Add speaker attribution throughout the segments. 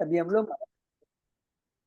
Speaker 1: अभी हम लोग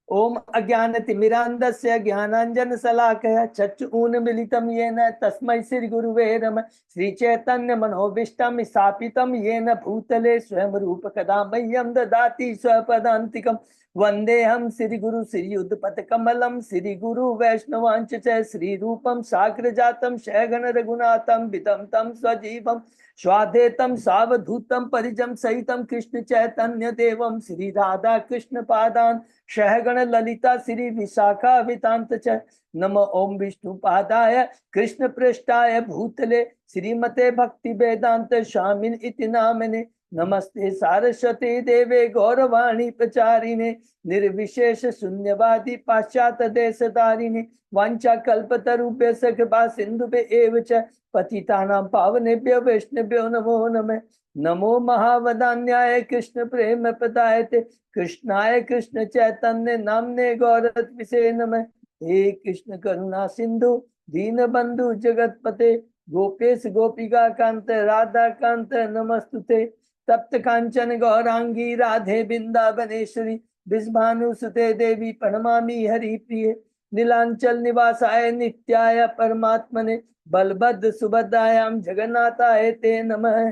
Speaker 1: ओम अज्ञानतिमिरान्धस्य ज्ञानाञ्जन शलाकया चक्षुरुन्मीलितं येन तस्मै श्री गुरुवे नमः। श्री चैतन्य मनोभीष्टं स्थापितं येन भूतले स्वयं रूप कदा मह्यं ददाति स्वपदान्तिकं। वन्देऽहं श्री गुरु श्रीयुतपद कमलं श्री गुरु वैष्णवांच च श्री रूपं साग्रजातं शयगण रघुनाथं वितं तं स्वजीवं स्वाधेतं सावधूतं परिजं सहितं कृष्ण चैतन्य देवं श्री राधा कृष्ण पादान सहगण ललिता श्री विशाखा वितांत च। नमो ओम विष्णु पादाय कृष्ण पृष्ठाय भूतले श्रीमते भक्ति वेदांत स्वामिन इति नामने। नमस्ते सारस्वती देवे गौरवाणी प्रचारिणे निर्विशेष शून्यवादी पाश्चात्य देशधारिणे वांछा कल्पतरुभ्यश्च कृपा सिन्धुभ्य एव च पतितानां पावनेभ्यो वैष्णवेभ्यो नमो नमः। नमो महावदान्याय कृष्ण प्रेम प्रदायते कृष्णाय कृष्ण चैतन्य नामने गौरत्विषे नमः। हे कृष्ण करुणा सिंधु दीन बंधु जगतपते गोपेश गोपिका कांत राधा कांत नमस्तुते। तप्त कांचन गौरांगी राधे वृंदावनेश्वरी विषभानुसुते देवी प्रणमामि हरि प्रिय। नीलांचल निवासाय नित्याय परमात्मने बलभद्र सुभद्रायां जगन्नाथाय ते नमः।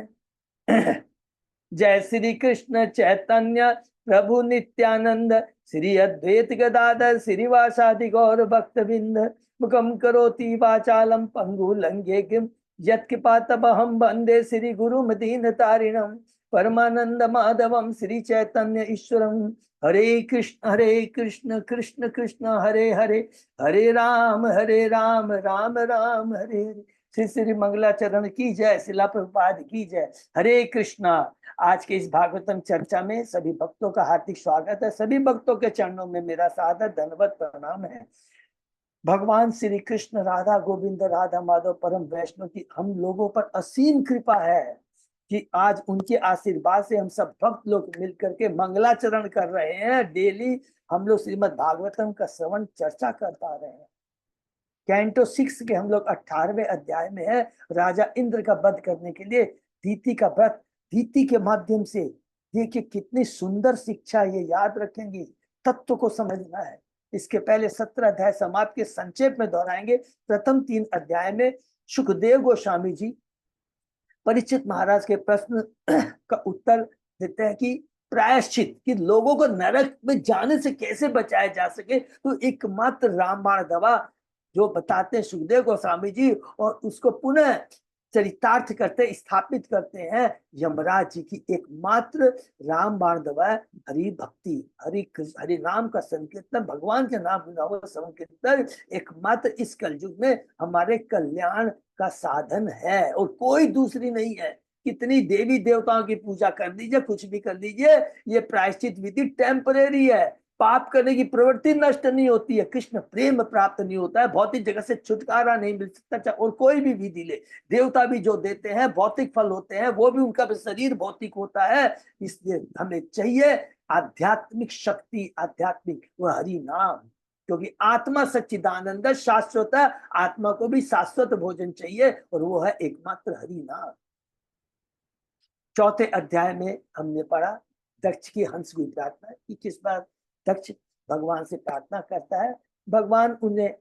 Speaker 1: जय श्री कृष्ण चैतन्य प्रभु नित्यानंद श्री अद्वैत गदाधर श्रीवासादि गौर भक्तबिंद मुखम करोति वाचालम पंगु लंघे किम यत्कृपातमहं वंदे श्री गुरुमदीन तारिणम परमानंद माधवम श्री चैतन्य ईश्वरम। हरे कृष्ण कृष्ण कृष्ण हरे हरे हरे राम राम राम हरे हरे। श्री श्री मंगलाचरण की जय। शिला प्रभुपाद की जय। हरे कृष्णा। आज के इस भागवतम चर्चा में सभी भक्तों का हार्दिक स्वागत है। सभी भक्तों के चरणों में मेरा सादर धन्यवाद प्रणाम है। भगवान श्री कृष्ण राधा गोविंद राधा माधव परम वैष्णव की हम लोगों पर असीम कृपा है कि आज उनके आशीर्वाद से हम सब भक्त लोग मिलकर के मंगलाचरण कर रहे हैं। डेली हम लोग श्रीमद् भागवतम का श्रवण चर्चा कर पा रहे हैं। कैंटो 6 के हम लोग 18वें अध्याय में है। राजा इंद्र का वध करने के लिए दीति का व्रत, दीति के माध्यम से देखिए कितनी सुंदर शिक्षा ये याद रखेंगे, तत्व को समझना है। इसके पहले 17 अध्याय समाप्त के संक्षेप में दोहराएंगे। प्रथम 3 अध्याय में सुखदेव गोस्वामी जी परीक्षित महाराज के प्रश्न का उत्तर देते हैं कि प्रायश्चित कि लोगों को नरक में जाने से कैसे बचाया जा सके, तो एकमात्र रामबाण दवा जो बताते हैं सुखदेव गोस्वामी जी, और उसको पुनः चरितार्थ करते स्थापित करते हैं यमराज जी की एकमात्र रामबाण दवा हरि भक्ति, हरि नाम का संकीर्तन, भगवान के नाम का संकीर्तन एकमात्र इस कलयुग में हमारे कल्याण का साधन है और कोई दूसरी नहीं है। कितनी देवी देवताओं की पूजा कर लीजिए, कुछ भी कर लीजिए, ये प्रायश्चित विधि टेम्परेरी है। पाप करने की प्रवृत्ति नष्ट नहीं होती है, कृष्ण प्रेम प्राप्त नहीं होता है, भौतिक जगत से छुटकारा नहीं मिल सकता। और कोई भी विधि ले, देवता भी जो देते हैं भौतिक फल होते हैं, वो भी उनका भी शरीर भौतिक होता है। इसलिए हमें चाहिए आध्यात्मिक शक्ति, आध्यात्मिक वो हरि नाम, क्योंकि आत्मा सच्चिदानंद शाश्वत है। आत्मा को भी शाश्वत भोजन चाहिए और वो है एकमात्र हरि नाम। चौथे अध्याय में हमने पढ़ा दक्ष की हंस हुई प्रार्थना कि किस बार दक्ष भगवान से प्रार्थना करता है, भगवान उन्हें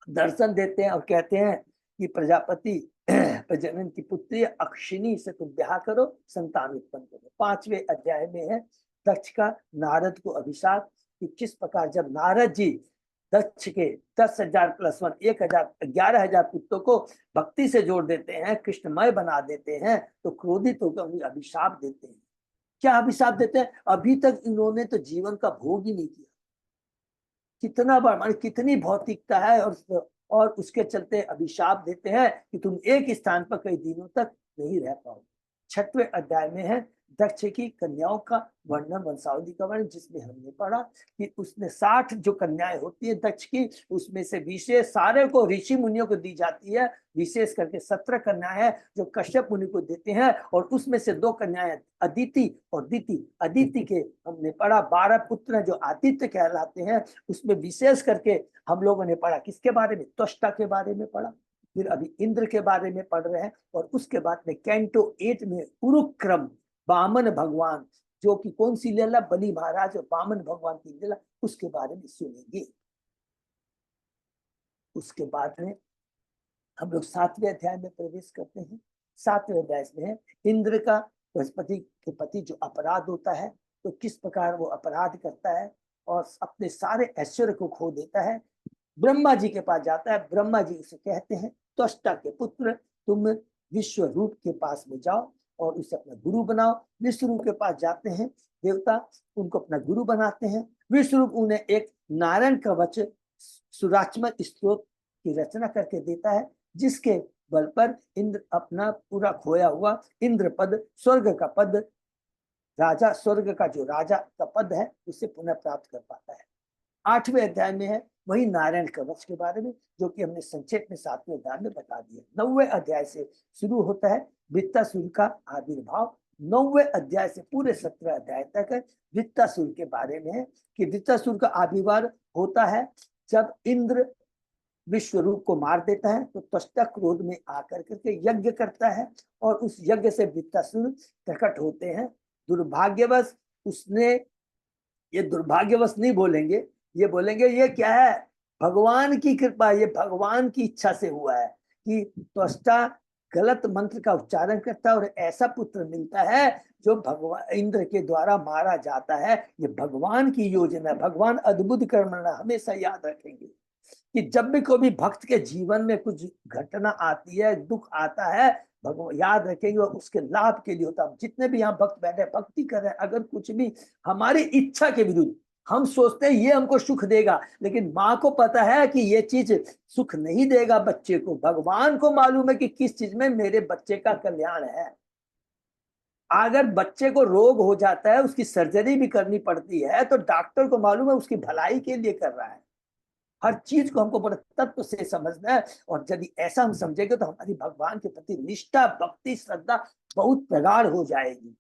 Speaker 1: दर्शन देते हैं और कहते हैं कि प्रजापति प्रजनन की पुत्री अक्षिणी से तुम ब्याह करो, संतान उत्पन्न करो। 5वें अध्याय में है दक्ष का नारद को अभिशाप कि किस प्रकार जब नारद जी दक्ष के 10,000 + 1 11,000 पुत्रों को भक्ति से जोड़ देते हैं, कृष्णमय बना देते हैं, तो क्रोधित होकर उन्हें अभिशाप देते हैं। क्या अभिशाप देते हैं? अभी तक इन्होंने तो जीवन का भोग ही नहीं किया। कितना बार मान कितनी भौतिकता है, और उसके चलते अभिशाप देते हैं कि तुम एक स्थान पर कई दिनों तक नहीं रह पाओगे। 6वें अध्याय में है दक्ष की कन्याओं का वर्णन, वंशावली का वर्णन, जिसमें हमने पढ़ा कि उसमें 60 जो कन्याएं होती है दक्ष की, उसमें से विशेष सारे को ऋषि मुनियों को दी जाती है। विशेष करके 17 कन्याएं हैं जो कश्यप मुनि को देते हैं, और उसमें से 2 कन्याएं अदिति और दिति। अदिति के हमने पढ़ा 12 पुत्र जो आदित्य कहलाते हैं। उसमें विशेष करके हम लोगों ने पढ़ा किसके बारे में? त्वष्टा के बारे में पढ़ा। फिर अभी इंद्र के बारे में पढ़ रहे हैं, और उसके बाद में कैंटो 8 में उरुक्रम वामन भगवान जो कि कौन सी लीला, बलि महाराज और वामन भगवान की लीला, उसके बारे में सुनेंगे। उसके बाद में हम लोग 7वें अध्याय में प्रवेश करते हैं। 7वें अध्याय में है इंद्र का बृहस्पति के प्रति जो अपराध होता है, तो किस प्रकार वो अपराध करता है और अपने सारे ऐश्वर्य को खो देता है। ब्रह्मा जी के पास जाता है, ब्रह्मा जी उसे कहते हैं त्वष्टा के पुत्र, तुम विश्व रूप के पास में जाओ और उसे अपना गुरु बनाओ। विश्वरूप के पास जाते हैं देवता, उनको अपना गुरु बनाते हैं। विश्वरूप उन्हें एक नारायण कवच सुराचमल स्त्रोत की रचना करके देता है, जिसके बल पर इंद्र अपना पूरा खोया हुआ इंद्र पद, स्वर्ग का पद, राजा स्वर्ग का जो राजा का पद है, उसे पुनः प्राप्त कर पाता है। 8वें अध्याय में है वही नारायण कवच के बारे में, जो कि हमने संक्षेप में 7वें अध्याय में बता दिया। 9वें अध्याय से शुरू होता है वृत्तासुर का आविर्भाव। 9वें अध्याय से पूरे 17 अध्याय तक वृत्तासुर के बारे में है कि वृत्तासुर का आविर्भाव होता है जब इंद्र विश्व रूप को मार देता है, तो त्वष्टा क्रोध में आकर करके यज्ञ करता है और उस यज्ञ से वृत्तासुर प्रकट होते हैं। दुर्भाग्यवश उसने, ये दुर्भाग्यवश नहीं बोलेंगे, ये बोलेंगे ये क्या है, भगवान की कृपा, ये भगवान की इच्छा से हुआ है कि त्वष्टा गलत मंत्र का उच्चारण करता है और ऐसा पुत्र मिलता है जो भगवान इंद्र के द्वारा मारा जाता है। ये भगवान की योजना, भगवान अद्भुत कर्मणा, हमेशा याद रखेंगे कि जब भी कोई भी भक्त के जीवन में कुछ घटना आती है, दुख आता है, भगवान याद रखेंगे और उसके लाभ के लिए होता है। जितने भी यहाँ भक्त बैठे भक्ति कर रहे हैं, अगर कुछ भी हमारी इच्छा के विरुद्ध, हम सोचते हैं ये हमको सुख देगा, लेकिन माँ को पता है कि ये चीज सुख नहीं देगा बच्चे को। भगवान को मालूम है कि किस चीज में मेरे बच्चे का कल्याण है। अगर बच्चे को रोग हो जाता है, उसकी सर्जरी भी करनी पड़ती है, तो डॉक्टर को मालूम है उसकी भलाई के लिए कर रहा है। हर चीज को हमको बड़े तत्व से समझना है, और यदि ऐसा हम समझेंगे तो हमारी भगवान के प्रति निष्ठा, भक्ति, श्रद्धा बहुत प्रगाढ़ हो जाएगी।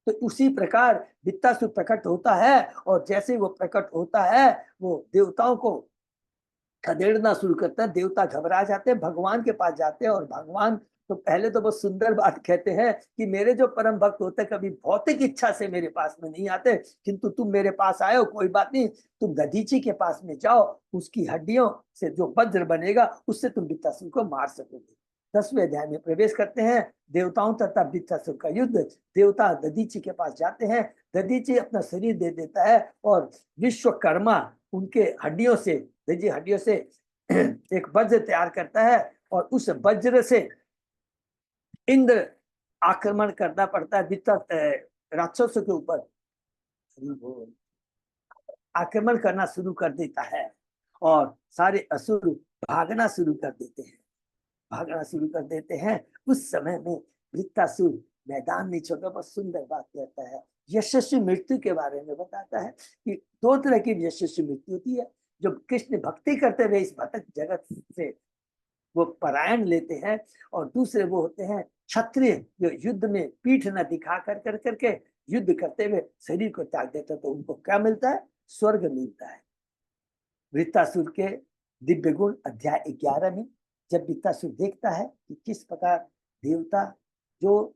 Speaker 1: तो उसी प्रकार वृत्तासुर प्रकट होता है, और जैसे वो प्रकट होता है वो देवताओं को खदेड़ना शुरू करता है। देवता घबरा जाते हैं, भगवान के पास जाते हैं, और भगवान तो पहले तो बहुत सुंदर बात कहते हैं कि मेरे जो परम भक्त होते हैं कभी भौतिक इच्छा से मेरे पास में नहीं आते, किंतु तुम मेरे पास आए हो, कोई बात नहीं, तुम दधीची के पास में जाओ, उसकी हड्डियों से जो वज्र बनेगा उससे तुम वृत्तासुर को मार सकोगे। 10वें अध्याय में प्रवेश करते हैं, देवताओं तथा वृत्तासुर का युद्ध। देवता दधीची के पास जाते हैं, दधीची अपना शरीर दे देता है और विश्वकर्मा उनके हड्डियों से, हड्डियों से एक वज्र तैयार करता है, और उस वज्र से इंद्र आक्रमण करना पड़ता है राक्षसों के ऊपर, आक्रमण करना शुरू कर देता है, और सारे असुर भागना शुरू कर देते हैं, भागना शुरू कर देते हैं। उस समय में वृत्तासुर मैदान में छोटा, बहुत सुंदर बात कहता है, यशस्वी मृत्यु के बारे में बताता है कि 2 तरह की यशस्वी मृत्यु होती है। जो कृष्ण भक्ति करते हुए इस भटक जगत से वो परायण लेते हैं, और दूसरे वो होते हैं क्षत्रिय, जो युद्ध में पीठ न दिखा कर करके युद्ध करते हुए शरीर को त्याग देते हैं, तो उनको क्या मिलता है, स्वर्ग मिलता है। वृत्तासुर के दिव्य गुण अध्याय 11 में जब वृत्तासुर देखता है कि किस प्रकार देवता जो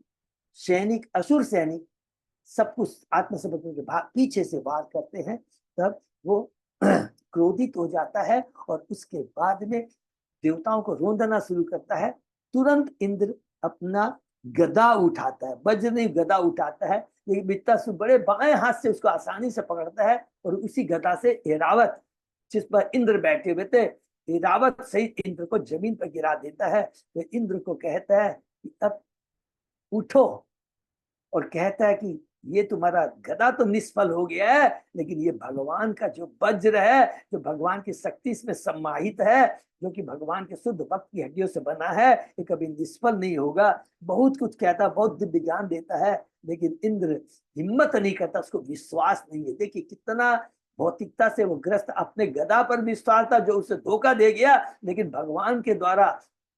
Speaker 1: सैनिक, असुर सैनिक सब कुछ आत्मसमर्पण के पीछे से वार करते हैं, तब वो क्रोधित हो जाता है, और उसके बाद में देवताओं को रोंदना शुरू करता है। तुरंत इंद्र अपना गदा उठाता है, वज्र नहीं गदा उठाता है, लेकिन वृत्तासुर बड़े बाएं हाथ से उसको आसानी से पकड़ता है, और उसी गदा से ऐरावत जिस पर इंद्र बैठे हुए थे, ऐरावत सहित इंद्र को जमीन पर गिरा देता है। तो इंद्र को कहता है कि अब उठो, और कहता है कि ये तुम्हारा गदा तो निष्फल हो गया है, लेकिन ये भगवान का जो वज्र है, जो भगवान की शक्ति इसमें समाहित है, जो कि भगवान के शुद्ध भक्त की हड्डियों से बना है, ये कभी निष्फल नहीं होगा। बहुत कुछ कहता, बहुत दिव्य ज्ञान देता है, लेकिन इंद्र हिम्मत नहीं करता, उसको विश्वास नहीं है। देखिए कितना भौतिकता से वो ग्रस्त, अपने गदा पर विश्वास था जो उसे धोखा दे गया, लेकिन भगवान के द्वारा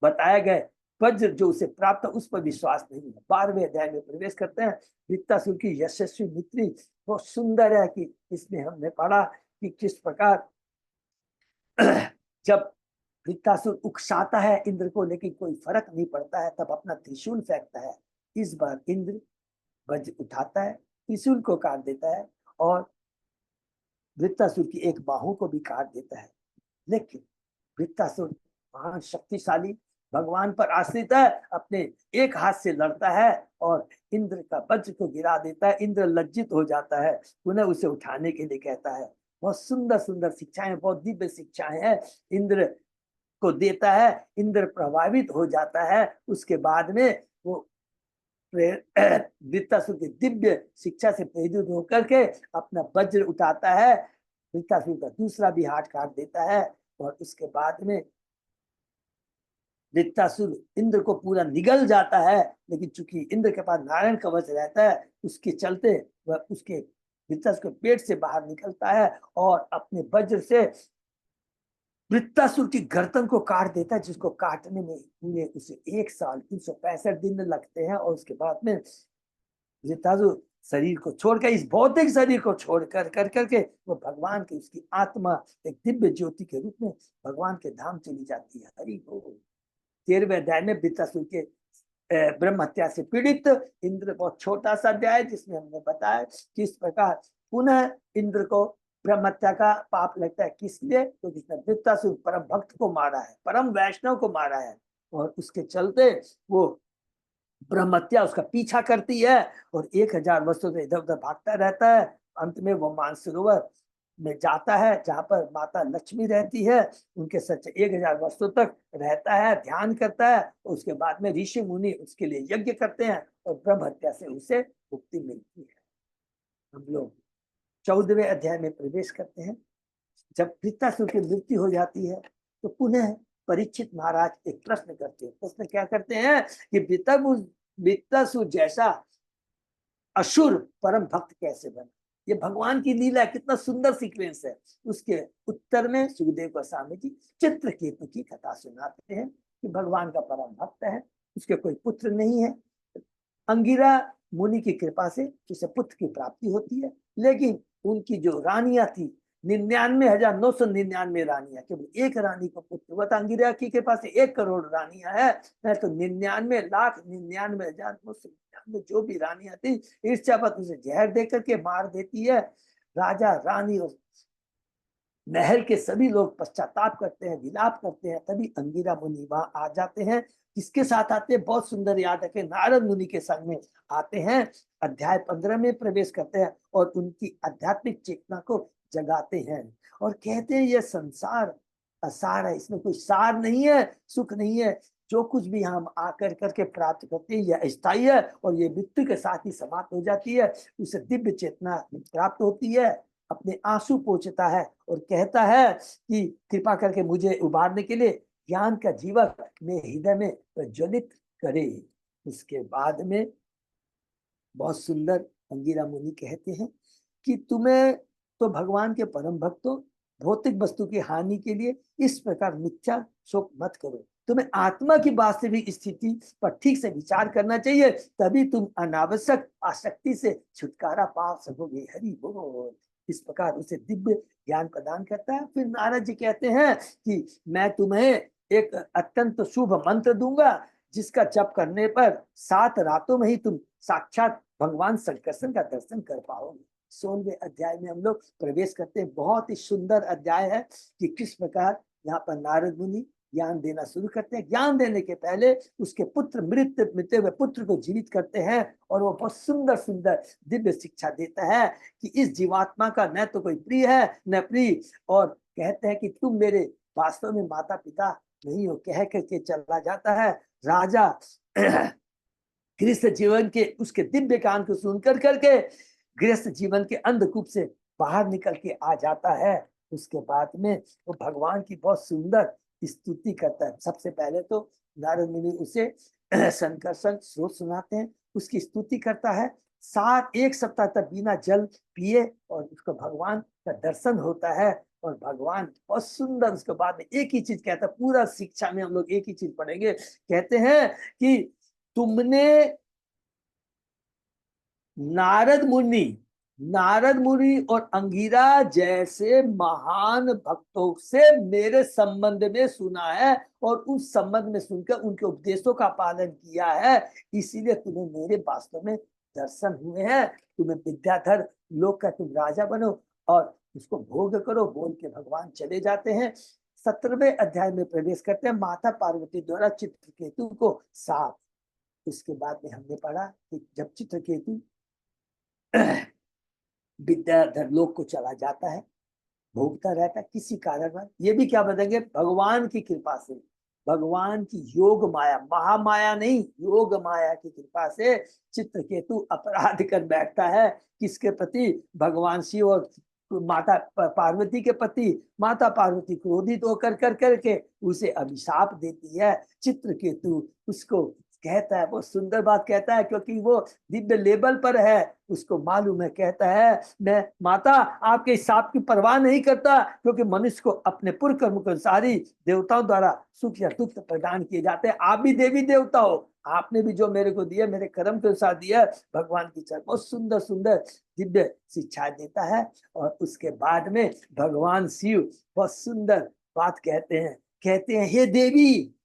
Speaker 1: बताए गए वज्र जो उसे प्राप्त उस पर विश्वास नहीं है। 12वें अध्याय में प्रवेश करते हैं। वृत्तासुर की यशस्वी मित्री बहुत सुंदर है कि इसमें हमने पढ़ा कि किस प्रकार जब वृत्तासुर उकसाता है इंद्र को, लेकिन कोई फर्क नहीं पड़ता है, तब अपना त्रिशूल फेंकता है। इस बार इंद्र वज्र उठाता है, त्रिशूल को काट देता है और वृत्तासुर की एक बाहु को भी काट देता है। लेकिन वृत्तासुर महान शक्तिशाली, भगवान पर आश्रित है, अपने एक हाथ से लड़ता है और इंद्र का वज्र को गिरा देता है। इंद्र लज्जित हो जाता है, पुनः उसे उठाने के लिए कहता है। बहुत सुंदर सुंदर शिक्षाएं, बहुत दिव्य शिक्षाएं हैं इंद्र को देता है। इंद्र प्रभावित हो जाता है। उसके बाद में वो वृत्तासुर की दिव्य शिक्षा से प्रेरित होकर के अपना वज्र उठाता है, वृत्तासुर का दूसरा भी हाथ काट देता है। और उसके बाद में वृत्तासुर इंद्र को पूरा निगल जाता है, लेकिन चूंकि इंद्र के पास नारायण कवच रहता है, उसके चलते वह उसके वृत्तासुर के पेट से बाहर निकलता है और अपने वज्र से वृत्तासुर की गर्दन को काट देता है, जिसको काटने में उसे 1 साल 365 दिन लगते हैं। और उसके बाद में वृत्तासुर शरीर को छोड़कर, इस भौतिक शरीर को छोड़कर करके वो भगवान की, उसकी आत्मा एक दिव्य ज्योति के रूप में भगवान के धाम चली जाती है। हरि बोल। 13वें अध्याय में वृत्तासुर के ब्रह्म हत्या से पीड़ित इंद्र, बहुत छोटा सा अध्याय जिसमें हमने बताया किस प्रकार पुनः इंद्र को ब्रह्म हत्या का पाप लगता है। किस लिए? तो जिसने वृत्तासुर परम भक्त को मारा है, परम वैष्णव को मारा है, और उसके चलते वो ब्रह्म हत्या उसका पीछा करती है और 1000 वर्षों से इधर उधर भागता रहता है। अंत में वो मानसरोवर में जाता है जहाँ पर माता लक्ष्मी रहती है, उनके सच्चे 1000 वर्षों तक रहता है, ध्यान करता है। और उसके बाद में ऋषि मुनि उसके लिए यज्ञ करते हैं और ब्रह्म हत्या से उसे मुक्ति मिलती है। हम लोग 14वें अध्याय में प्रवेश करते हैं। जब वृत्तासुर की मृत्यु हो जाती है तो पुनः परीक्षित महाराज एक प्रश्न करते हैं। प्रश्न क्या करते हैं कि वृत्तासुर जैसा असुर परम भक्त कैसे बने? ये भगवान की लीला, कितना सुंदर सीक्वेंस है। उसके उत्तर में सुखदेव गोस्वामी जी चित्रकेतु की कथा सुनाते हैं कि भगवान का परम भक्त है, उसके कोई पुत्र नहीं है। अंगिरा मुनि की कृपा से उसे पुत्र की प्राप्ति होती है, लेकिन उनकी जो रानियां थी 99,999 रानियां, केवल एक रानी को पुत्र हुआ था। अंगिरा की कृपा से 1 करोड़ रानियां है, तो 99,99,999 जो भी रानियां थी, ईर्ष्यावश उसे जहर देकर के मार देती है। राजा रानी और महल के सभी लोग पश्चाताप करते हैं, विलाप करते हैं। तभी अंगिरा मुनि वहां आ जाते हैं। किसके साथ आते हैं? बहुत सुंदर याद है कि नारद मुनि के संग में आते हैं। अध्याय 15 में प्रवेश करते हैं और उनकी आध्यात्मिक चेतना को जगाते हैं और कहते हैं ये संसार असार है, इसमें कोई सार नहीं है, सुख नहीं है। जो कुछ भी हम आकर करके प्राप्त करते हैं यह अस्थायी है और ये मृत्यु के साथ ही समाप्त हो जाती है। उसे दिव्य चेतना प्राप्त होती है। अपने आंसू पोंछता है और कहता है कि कृपा करके मुझे उबारने के लिए ज्ञान का जीवक मेरे हृदय में प्रज्वलित करे। उसके बाद में बहुत सुंदर अंगिरा मुनि कहते हैं कि तुम्हें तो भगवान के परम भक्तों, भौतिक वस्तु की हानि के लिए इस प्रकार मिथ्या शोक मत करो। तुम्हें आत्मा की वास्तविक स्थिति पर ठीक से विचार करना चाहिए, तभी तुम अनावश्यक आसक्ति से छुटकारा पा सकोगे। हरि बोल। इस प्रकार उसे दिव्य ज्ञान प्रदान करता है। फिर नारद जी कहते हैं कि मैं तुम्हें एक अत्यंत शुभ मंत्र दूंगा, जिसका जप करने पर 7 रातों में ही तुम साक्षात भगवान संकर्षण का दर्शन कर पाओगे। 16वें अध्याय में हम लोग प्रवेश करते हैं। बहुत ही सुंदर अध्याय है कि किस प्रकार यहाँ पर नारद मुनि ज्ञान देना शुरू करते हैं। ज्ञान देने के पहले उसके पुत्र मृत हुए पुत्र को जीवित करते हैं और वो बहुत सुंदर सुंदर दिव्य शिक्षा देता है कि इस जीवात्मा का न तो कोई प्रिय है न प्रिय, और कहते हैं कि तुम मेरे वास्तव में माता पिता नहीं हो, कह करके चला जाता है। राजा गृहस्थ जीवन के उसके दिव्य कान को सुनकर करके गृहस्थ जीवन के अंधकूप से बाहर निकल के आ जाता है। उसके बाद में वो भगवान की बहुत सुंदर स्तुति करता है। सबसे पहले तो नारद मुनि उसे संकर्षण स्रोत सुनाते हैं, उसकी स्तुति करता है। 1 सप्ताह तक बिना जल पिए और उसको भगवान का दर्शन होता है और भगवान बहुत सुंदर। उसके बाद में एक ही चीज कहता है, पूरा शिक्षा में हम लोग एक ही चीज पढ़ेंगे। कहते हैं कि तुमने नारद मुनि और अंगिरा जैसे महान भक्तों से मेरे संबंध में सुना है और उस संबंध में सुनकर उनके उपदेशों का पालन किया है, इसीलिए तुम्हें मेरे वास्तव में दर्शन हुए हैं, तुम्हें विद्याधर लोक का तुम राजा बनो और उसको भोग करो बोल के भगवान चले जाते हैं। 17वें अध्याय में प्रवेश करते हैं। माता पार्वती द्वारा चित्रकेतु को साफ। उसके बाद में हमने पढ़ा कि जब चित्रकेतु विद्याधर लोक को चला जाता है, भोगता रहता है किसी कारण, ये भी क्या बताएंगे, भगवान की कृपा से, भगवान की योग माया, महामाया नहीं, योग माया की कृपा से चित्रकेतु अपराध कर बैठता है। किसके प्रति? भगवान शिव और माता पार्वती के प्रति। माता पार्वती क्रोधित होकर कर करके उसे अभिशाप देती है। चित्रकेतु उसको कहता है, वो सुंदर बात कहता है क्योंकि वो दिव्य लेवल पर है, उसको मालूम है, कहता है मैं माता आपके हिसाब की परवाह नहीं करता, क्योंकि मनुष्य को अपने पूर्व कर्म के अनुसार ही देवताओं द्वारा सुख या दुख प्रदान किए जाते हैं। आप भी देवी देवता हो, आपने भी जो मेरे को दिया मेरे कर्म के अनुसार दिया। भगवान की चरण बहुत सुंदर सुंदर दिव्य शिक्षा देता है। और उसके बाद में भगवान शिव बहुत सुंदर बात कहते हैं हे देवी,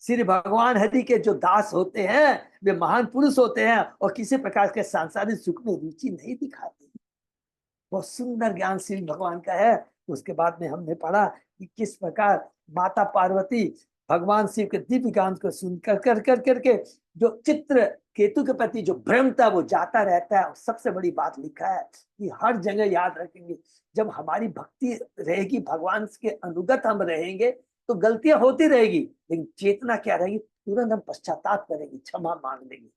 Speaker 1: श्री भगवान हरि के जो दास होते हैं वे महान पुरुष होते हैं और किसी प्रकार के सांसारिक सुख में रुचि नहीं दिखाते। बहुत सुंदर ज्ञान श्री भगवान का है। उसके बाद में हमने पढ़ा कि किस प्रकार माता पार्वती भगवान शिव के दिव्य ज्ञान को सुनकर कर कर करके जो चित्र केतु के प्रति जो भ्रम था वो जाता रहता है। सबसे बड़ी बात लिखा है कि हर जगह याद रखेंगे, जब हमारी भक्ति रहेगी, भगवान के अनुगत हम रहेंगे तो गलतियां होती रहेगी, लेकिन चेतना क्या रहेगी, तुरंत हम पश्चाताप करेंगे, क्षमा मांग लेंगे।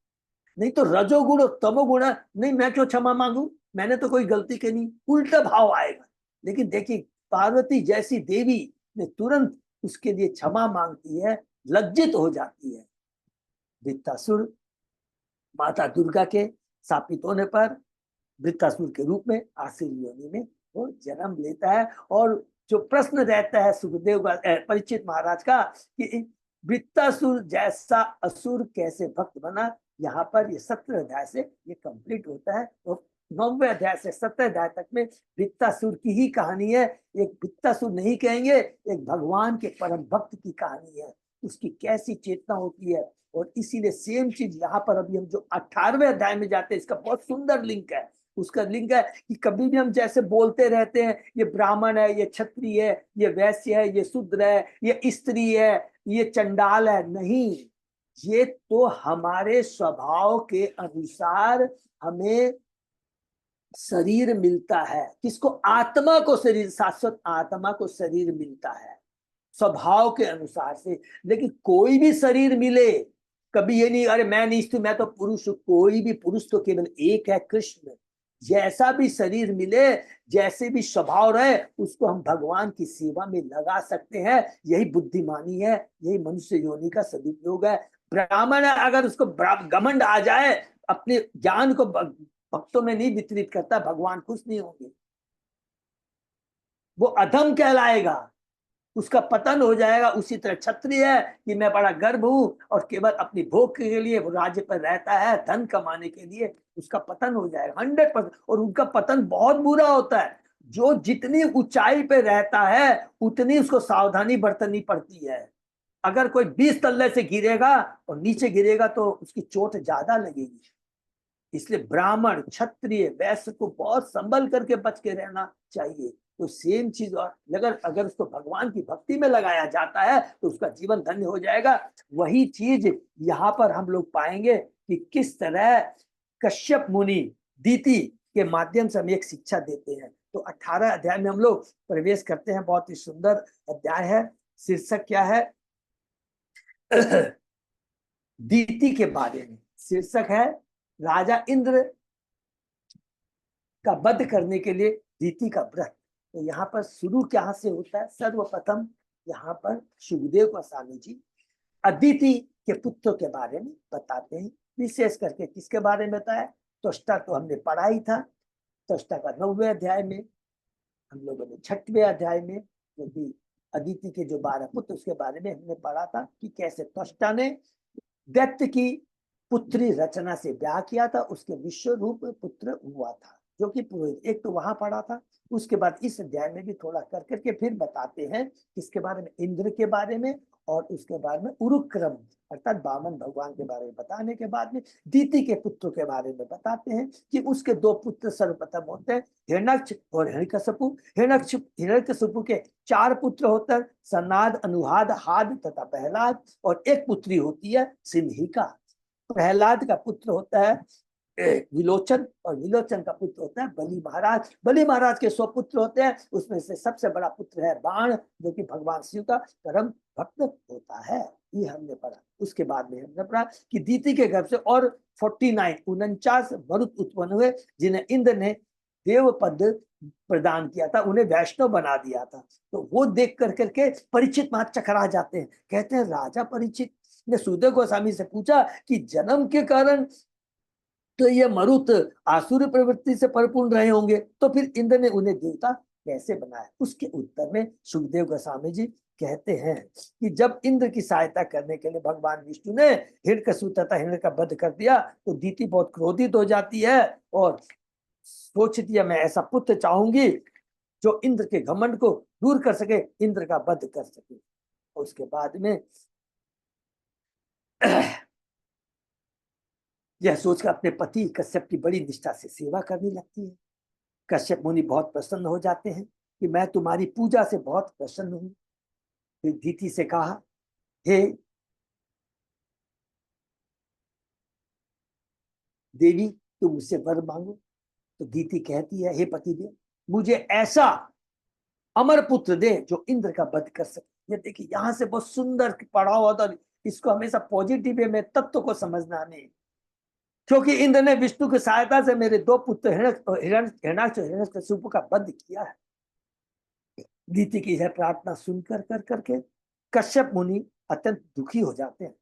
Speaker 1: नहीं तो रजोगुण और तमोगुण, नहीं मैं क्यों क्षमा मांगू, मैंने तो कोई गलती की नहीं, उल्टा भाव आएगा। लेकिन देखिए पार्वती जैसी देवी ने तुरंत उसके लिए क्षमा मांगती है, लज्जित हो जाती है। वृत्तासुर माता दुर्गा के शापित होने पर वृत्तासुर के रूप में आसुर योनि में वो जन्म लेता है। और जो प्रश्न रहता है सुखदेव का, परीक्षित महाराज का, कि वृत्तासुर जैसा असुर कैसे भक्त बना, यहाँ पर ये 17 अध्याय से ये कंप्लीट होता है। तो 9वें अध्याय से 17 अध्याय तक में वृत्तासुर की ही कहानी है। एक वृत्तासुर नहीं कहेंगे, एक भगवान के परम भक्त की कहानी है, उसकी कैसी चेतना होती है। और इसीलिए सेम चीज यहाँ पर अभी हम जो 18वें अध्याय में जाते हैं, इसका बहुत सुंदर लिंक है। उसका लिंक है कि कभी भी हम जैसे बोलते रहते हैं ये ब्राह्मण है, ये क्षत्रिय है, ये वैश्य है, ये शूद्र है, ये स्त्री है, ये चंडाल है, नहीं, ये तो हमारे स्वभाव के अनुसार हमें शरीर मिलता है। किसको? आत्मा को शरीर, शाश्वत आत्मा को शरीर मिलता है स्वभाव के अनुसार से। लेकिन कोई भी शरीर मिले, कभी ये नहीं अरे मैं नहीं स्त्री मैं तो पुरुष हूं, कोई भी पुरुष तो केवल एक है, कृष्ण। जैसा भी शरीर मिले, जैसे भी स्वभाव रहे, उसको हम भगवान की सेवा में लगा सकते हैं। यही बुद्धिमानी है, यही मनुष्य योनि का सदुपयोग है। ब्राह्मण अगर उसको घमंड आ जाए, अपने ज्ञान को भक्तों में नहीं वितरित करता, भगवान खुश नहीं होंगे, वो अधम कहलाएगा, उसका पतन हो जाएगा। उसी तरह क्षत्रिय है कि मैं बड़ा गर्व हूं और केवल अपनी भोग के लिए वो राज्य पर रहता है, धन कमाने के लिए, उसका पतन हो जाएगा 100%। और उनका पतन बहुत बुरा होता है। जो जितनी ऊंचाई पे रहता है उतनी उसको सावधानी बरतनी पड़ती है। अगर कोई 20 तल्ले से गिरेगा और नीचे गिरेगा तो उसकी चोट ज्यादा लगेगी। इसलिए ब्राह्मण क्षत्रिय वैश्य को बहुत संभल करके बच के रहना चाहिए। तो सेम चीज, और अगर उसको भगवान की भक्ति में लगाया जाता है तो उसका जीवन धन्य हो जाएगा। वही चीज यहाँ पर हम लोग पाएंगे कि किस तरह कश्यप मुनि दीति के माध्यम से हम एक शिक्षा देते हैं। तो 18 अध्याय में हम लोग प्रवेश करते हैं। बहुत ही सुंदर अध्याय है। शीर्षक क्या है? दीति के बारे में शीर्षक है, राजा इंद्र का वध करने के लिए दीति का व्रत। तो यहाँ पर शुरू क्या से होता है? सर्वप्रथम यहाँ पर सुखदेव गोस्वामी जी अदिति के पुत्र के बारे में बताते हैं। विशेष करके किसके बारे में बताया? त्वष्टा तो हमने पढ़ा ही था। त्वष्टा का 9वें अध्याय में, हम लोगों ने 6वें अध्याय में क्योंकि अदिति के जो 12 पुत्र उसके बारे में हमने पढ़ा था कि कैसे त्वष्टा ने दैत्य की पुत्री रचना से ब्याह किया था, उसके विश्व रूप पुत्र हुआ था जो कि पुरोहित। एक तो वहां पढ़ा था। उसके बाद इस अध्याय में भी थोड़ा कर करके फिर बताते हैं किसके बारे में? इंद्र के बारे में और उसके बाद में उरुक्रम अर्थात वामन भगवान के बारे में बताने के बाद में दीति के पुत्रों के बारे में बताते हैं कि उसके दो पुत्र सर्वप्रथम होते हैं, हिरण्यक्ष और हिरण्यकशिपु। हिरण्यकशिपु के 4 पुत्र होते हैं, सनाद, अनुहाद, हाद तथा प्रहलाद, और एक पुत्री होती है सिंहिका। प्रहलाद का पुत्र होता है विलोचन, और विलोचन का पुत्र होता है बलि महाराज। बलि महाराज के 100 पुत्र होते हैं, उसमें से सबसे बड़ा पुत्र है बाण, जो कि भगवान शिव का परम भक्त होता है। ये हमने पढ़ा। उसके बाद में हमने पढ़ा कि दीति के गर्भ से और 49 मरुत उत्पन्न हुए, जिन्हें इंद्र ने देव पद प्रदान किया था, उन्हें वैष्णव बना दिया था। तो वो देख कर करके परीक्षित महाराज चकरा जाते हैं। कहते हैं राजा परीक्षित ने सुखदेव गोस्वामी से पूछा कि जन्म के कारण तो ये मरुत आसुरी प्रवृत्ति से परिपूर्ण रहे होंगे, तो फिर इंद्र ने उन्हें देवता कैसे बनाया? उसके उत्तर में सुखदेव गोस्वामी जी कहते हैं कि जब इंद्र की सहायता करने के लिए भगवान विष्णु ने हिरण्यकशिपु तथा हिरण्य का वध कर दिया, तो दीति बहुत क्रोधित हो जाती है और सोचती है मैं ऐसा पुत्र चाहूंगी जो इंद्र के घमंड को दूर कर सके, इंद्र का वध कर सके। उसके बाद में यह सोचकर अपने पति कश्यप की बड़ी निष्ठा से सेवा करने लगती है। कश्यप मुनि बहुत प्रसन्न हो जाते हैं कि मैं तुम्हारी पूजा से बहुत प्रसन्न हूं। फिर दीति से कहा, हे देवी तुम मुझसे वर मांगो। तो दीति कहती है, हे पतिदेव मुझे ऐसा अमर पुत्र दे जो इंद्र का वध कर सके। ये देखिए यहां से बहुत सुंदर पढ़ा हुआ था, इसको हमेशा पॉजिटिव वे में तत्व को समझना नहीं, क्योंकि इंद्र ने विष्णु की सहायता से मेरे 2 पुत्र हिरण्यकशिपु का वध किया है। दीति की यह प्रार्थना सुनकर कर करके कश्यप मुनि अत्यंत दुखी हो जाते हैं।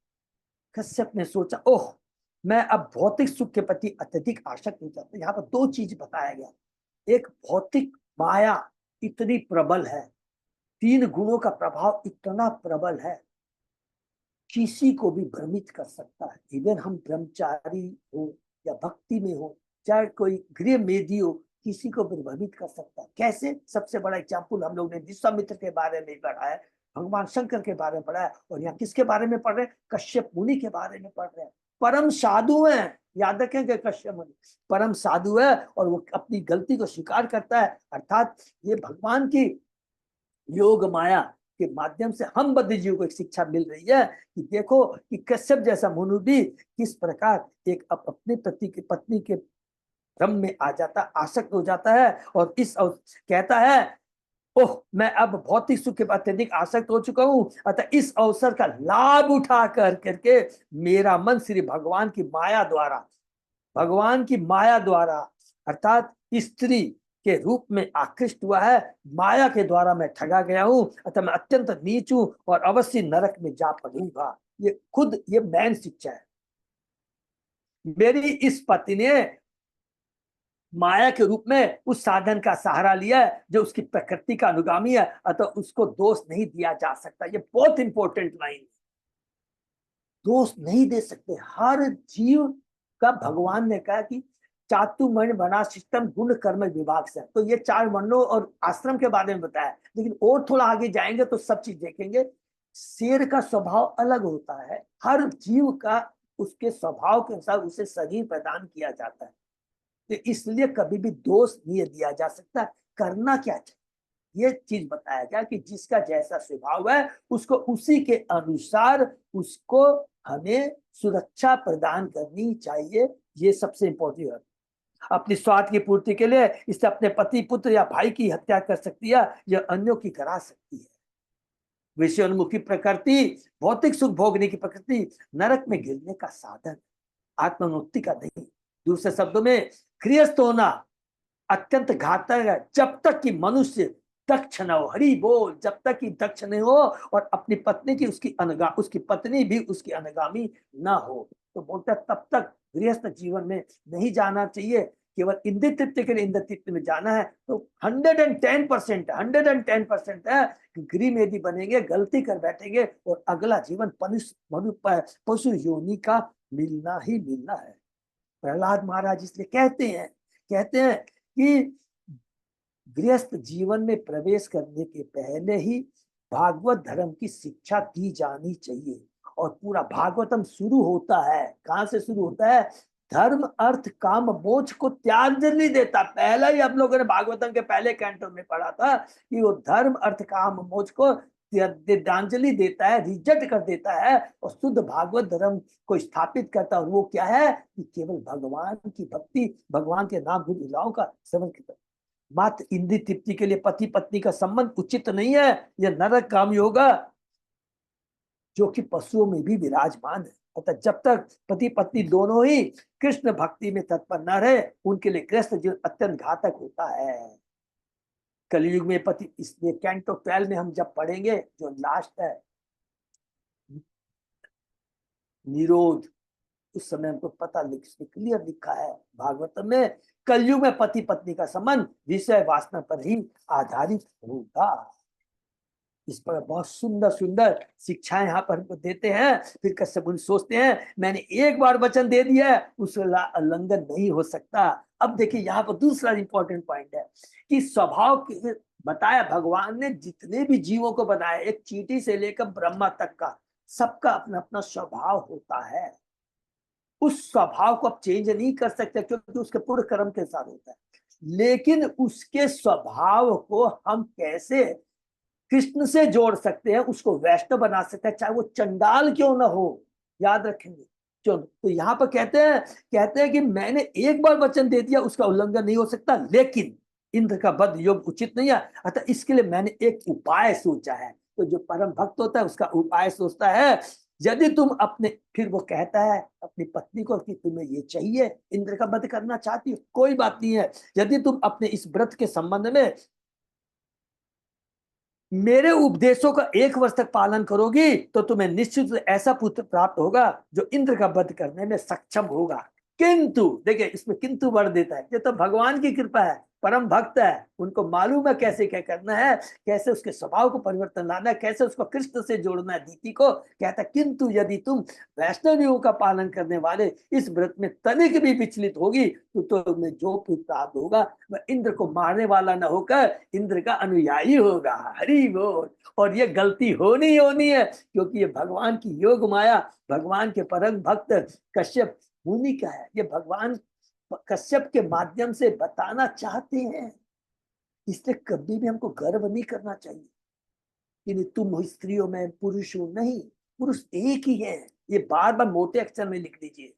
Speaker 1: कश्यप ने सोचा, ओह मैं अब भौतिक सुख के प्रति अत्यधिक आसक्त हो जाता हूं। यहाँ पर 2 चीज बताया गया। एक, भौतिक माया इतनी प्रबल है, 3 गुणों का प्रभाव इतना प्रबल है, किसी को भी भ्रमित कर सकता है। इवन हम ब्रह्मचारी हो या भक्ति में हो, चाहे कोई गृह मेधी हो, किसी को भी भ्रमित कर सकता है। कैसे? सबसे बड़ा एग्जाम्पल हम लोग ने विश्वामित्र के बारे में पढ़ा है, भगवान शंकर के बारे में पढ़ा है, और यहाँ किसके बारे में पढ़ रहे हैं? कश्यप मुनि के बारे में पढ़ रहे हैं। परम साधु है, याद रखेंगे कश्यप मुनि परम साधु है, और वो अपनी गलती को स्वीकार करता है। अर्थात ये भगवान की योग माया के माध्यम से हम बद्ध जीव को एक शिक्षा मिल रही है कि देखो कि कश्यप जैसा मुनि भी किस प्रकार एक अपने पति की पत्नी के भ्रम में आ जाता, आसक्त हो जाता है, और कहता है, ओह मैं अब भौतिक सुख के अत्यधिक आसक्त हो चुका हूं, अतः इस अवसर का लाभ उठा कर करके मेरा मन श्री भगवान की माया द्वारा अर्थात स्त्री के रूप में आकृष्ट हुआ है। माया के द्वारा मैं ठगा गया हूं, अतः मैं अत्यंत नीच हूं और अवश्य नरक में जा पड़ूंगा। ये मैन शिक्षा है। मेरी इस पत्नी ने माया के रूप में उस साधन का सहारा लिया है जो उसकी प्रकृति का अनुगामी है, अतः उसको दोष नहीं दिया जा सकता। ये बहुत इंपॉर्टेंट लाइन, दोष नहीं दे सकते। हर जीव का भगवान ने कहा कि चातुर्वर्ण बना सिस्टम गुण कर्म विभाग से, तो ये 4 वर्णों और आश्रम के बारे में बताया, लेकिन और थोड़ा आगे जाएंगे तो सब चीज देखेंगे। शेर का स्वभाव अलग होता है, हर जीव का उसके स्वभाव के अनुसार उसे शरीर प्रदान किया जाता है, तो इसलिए कभी भी दोष नहीं दिया जा सकता। करना क्या चाहिए ये चीज बताया गया कि जिसका जैसा स्वभाव है उसको उसी के अनुसार उसको हमें सुरक्षा प्रदान करनी चाहिए। ये सबसे इंपॉर्टेंट है। अपनी स्वार्थ की पूर्ति के लिए इससे अपने पति, पुत्र या भाई की हत्या कर सकती है, यह अन्यों की करा सकती है। विषयोन्मुखी प्रकृति, भौतिक सुख भोगने की प्रकृति नरक में गिरने का साधन, आत्ममुक्ति का नहीं। दूसरे शब्दों में गृहस्थ होना अत्यंत घातक है जब तक कि मनुष्य दक्ष न हो। हरि बोल, जब तक कि दक्ष नहीं हो और अपनी पत्नी की उसकी पत्नी भी उसकी अनुगामी ना हो, तो बोलते तब तक गृहस्थ जीवन में नहीं जाना चाहिए। केवल इंद्रिय तृप्ति के लिए इंद्रिय तृप्ति में जाना है तो 110% है कि गृह में यदि बनेंगे, गलती कर बैठेंगे और अगला जीवन पशु योनि का मिलना ही मिलना है। प्रहलाद महाराज इसलिए कहते हैं कि गृहस्थ जीवन में प्रवेश करने के पहले ही भागवत धर्म की शिक्षा दी जानी चाहिए। और पूरा भागवतम शुरू होता है, कहाँ से शुरू होता है? धर्म अर्थ काम मोक्ष को त्याजलि देता। पहला ही आप लोगों ने भागवतम के पहले कैंटो में पढ़ा था कि वो धर्म अर्थ काम मोक्ष को तिलांजलि देता है, रिजेक्ट कर देता है और शुद्ध भागवत धर्म को स्थापित करता है। और वो क्या है कि केवल भगवान की भक्ति, भगवान के नाम गुण लीलाओं का सेवन करता है। मात्र इंद्रिय तृप्ति के लिए पति पत्नी का संबंध उचित नहीं है। यह नरक काम होगा जो कि पशुओं में भी विराजमान है। अतः जब तक पति पत्नी दोनों ही कृष्ण भक्ति में तत्पर न रहे, उनके लिए गृहस्थ जीवन अत्यंत घातक होता है। कलयुग में पति, इसलिए कैंटो 12 में हम जब पढ़ेंगे, जो लास्ट है निरोध, उस समय हमको पता क्लियर लिखा है भागवतम में, कलयुग में पति पत्नी का संबंध विषय वासना पर ही आधारित होगा। इस पर बहुत सुंदर सुंदर शिक्षाएं यहाँ पर हमको देते हैं। फिर कश्यप मुनि सोचते हैं मैंने एक बार वचन दे दिया है, उसका उल्लंघन नहीं हो सकता। अब देखिए यहाँ पर दूसरा इंपॉर्टेंट पॉइंट है कि स्वभाव बताया, भगवान ने जितने भी जीवों को बनाया, एक चींटी से लेकर ब्रह्मा तक का, सबका अपना अपना स्वभाव होता है। उस स्वभाव को आप चेंज नहीं कर सकते क्योंकि उसके पूर्व कर्म के साथ होता है। लेकिन उसके स्वभाव को हम कैसे कृष्ण से जोड़ सकते हैं, उसको वैष्णव बना सकते हैं, चाहे वो चंडाल क्यों ना हो। याद रखेंगे। चलो, तो यहाँ पर कहते हैं कि मैंने एक बार वचन दे दिया, उसका उल्लंघन नहीं हो सकता, लेकिन इंद्र का वध योग उचित नहीं है। अतः इसके लिए मैंने एक उपाय सोचा है। तो जो परम भक्त होता है उसका उपाय सोचता है। यदि तुम अपने, फिर वो कहता है अपनी पत्नी को कि तुम्हें ये चाहिए, इंद्र का वध करना चाहती हो, कोई बात नहीं है। यदि तुम अपने इस व्रत के संबंध में मेरे उपदेशों का 1 वर्ष तक पालन करोगी तो तुम्हें निश्चित ऐसा पुत्र प्राप्त होगा जो इंद्र का वध करने में सक्षम होगा। किंतु देखिए, इसमें किंतु वर्ड देता है, ये तो भगवान की कृपा है, परम भक्त है, उनको मालूम है कैसे क्या करना है, कैसे उसके स्वभाव को परिवर्तन लाना है, कैसे उसको कृष्ण से जोड़ना है, दीति को। कहता है किंतु यदि तुम वैष्णव नियमों का पालन करने वाले इस व्रत में तनिक भी विचलित होगी तो तुम्हें जो पुत्र प्राप्त होगा वह इंद्र को मारने वाला न होकर इंद्र का अनुयायी होगा। हरि बोल। और ये गलती होनी होनी है क्योंकि ये भगवान की योग माया, भगवान के परम भक्त कश्यप मुनि का है। ये भगवान कश्यप के माध्यम से बताना चाहते हैं। इसलिए कभी भी हमको गर्व नहीं करना चाहिए कि तुम हो स्त्रियों में पुरुष हो, नहीं, पुरुष एक ही है। ये बार बार मोटे अक्षर में लिख लीजिए।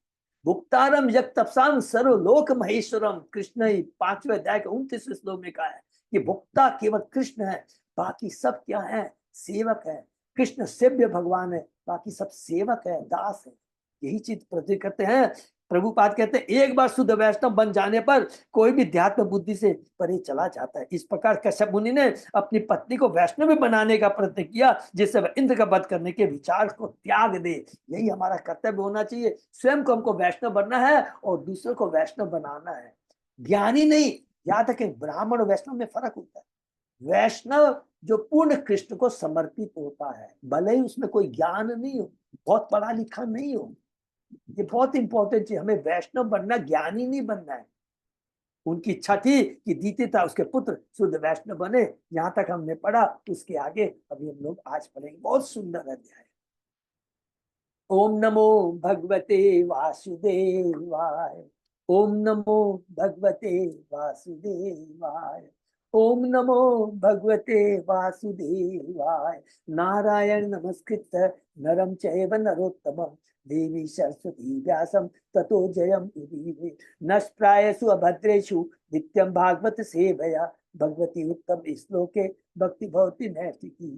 Speaker 1: भुक्तारम यक तपसाम सर्वलोक महेश्वरम, कृष्ण ही 5वें अध्याय के 29वें श्लोक में कहा है कि भुक्ता केवल कृष्ण है, बाकी सब क्या है? सेवक है। कृष्ण सेव्य भगवान है, बाकी सब सेवक है, दास है। यही चीज प्रतीक करते हैं। प्रभुपाद कहते हैं एक बार शुद्ध वैष्णव बन जाने पर कोई भी ध्यात्म बुद्धि से परे चला जाता है। इस प्रकार कश्यप मुनि ने अपनी पत्नी को वैष्णव बनाने का प्रयत्न किया जिससे वह इंद्र का वध करने के विचार को त्याग दे। यही हमारा कर्तव्य होना चाहिए। स्वयं को हमको वैष्णव बनना है और दूसरों को वैष्णव बनाना है। ज्ञानी नहीं, याद रखें, ब्राह्मण और वैष्णव में फर्क होता है। वैष्णव जो पूर्ण कृष्ण को समर्पित होता है, भले ही उसमें कोई ज्ञान नहीं हो, बहुत पढ़ा लिखा नहीं हो। ये बहुत इंपॉर्टेंट चीज, हमें वैष्णव बनना, ज्ञानी नहीं बनना है। उनकी इच्छा थी कि दीति था उसके पुत्र शुद्ध वैष्णव बने। यहां तक हमने पढ़ा, उसके आगे अभी हम लोग आज पढ़ेंगे। बहुत सुंदर अध्याय। ओम नमो भगवते वासुदेवाय। ओम नमो भगवते वासुदेवाय। ओम नमो भगवते वासुदेवाय। नारायण नमस्कृत नरम चैव नरोत्तमं देवी सरस्वती व्यासं ततो जयम उदीरये। नष्प्रायसु अभद्रेषु नित्यं भागवत सेवया भगवती उत्तम श्लोके भक्ति भवति नैतिकी।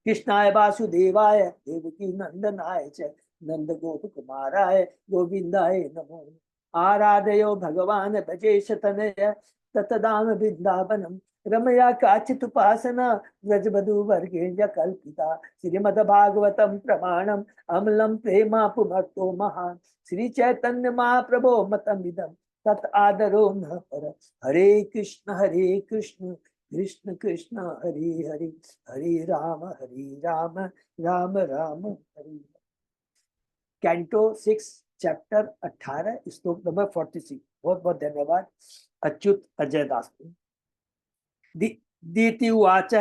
Speaker 1: कृष्णाय वासुदेवाय देवकी नंदनाय च नंद गोप कुमाराय गोविंदाय नमो। आराधयो भगवान भजेश तनय ततदाम वृंदावनम रमया काचित उपासना व्रजवधु वर्गेण्य कल्पिता। श्रीमद्भागवतम प्रमाणम अमलम प्रेमा पुभक्तो महान। श्री चैतन्य महाप्रभो मतमिदम तत् आदरो न पर। हरे कृष्ण कृष्ण कृष्ण हरे हरे, हरे राम राम राम हरे। कैंटो 6 चैप्टर 18 श्लोक नंबर 46। बहुत बहुत धन्यवाद अच्युत अजय दास। दीति उवाच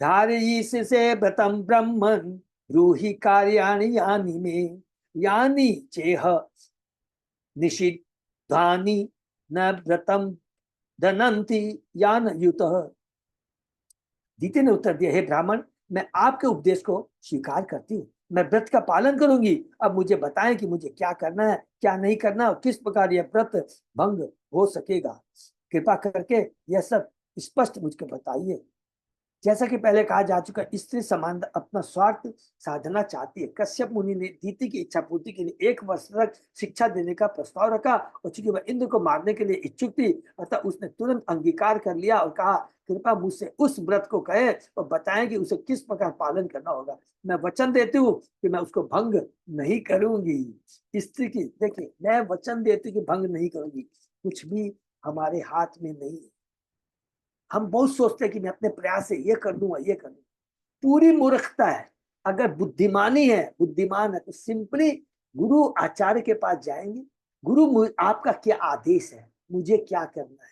Speaker 1: धारयीष से व्रतम ब्रह्मन् ब्रूहि कार्याणि यानि मे यानि चेह निषिद्धानि न व्रतम दनंति यान युतः। दीति ने उत्तर दिया, हे ब्राह्मण, मैं आपके उपदेश को स्वीकार करती हूँ, मैं व्रत का पालन करूंगी। अब मुझे बताएं कि मुझे क्या करना है, क्या नहीं करना, और किस प्रकार यह व्रत भंग हो सकेगा। कृपा करके यह सब स्पष्ट मुझको बताइए। जैसा कि पहले कहा जा चुका, स्त्री समान अपना स्वार्थ साधना चाहती है। कश्यप मुनि ने दीति की इच्छा पूर्ति के लिए 1 वर्ष तक शिक्षा देने का प्रस्ताव रखा, और चूंकि वह इंद्र को मारने के लिए इच्छुक थी, अतः उसने तुरंत अंगीकार कर लिया और कहा, कृपा मुझसे उस व्रत को कहे और बताएं कि उसे किस प्रकार पालन करना होगा। मैं वचन देती हूँ कि मैं उसको भंग नहीं करूंगी। स्त्री की देखिए, मैं वचन देती हूँ कि भंग नहीं करूंगी। कुछ भी हमारे हाथ में नहीं है। हम बहुत सोचते हैं कि मैं अपने प्रयास से ये कर दूंगा, ये कर दूंगा। पूरी मूर्खता है। अगर बुद्धिमानी है, बुद्धिमान है, तो सिंपली गुरु आचार्य के पास जाएंगे। गुरु आपका क्या आदेश है, मुझे क्या करना है,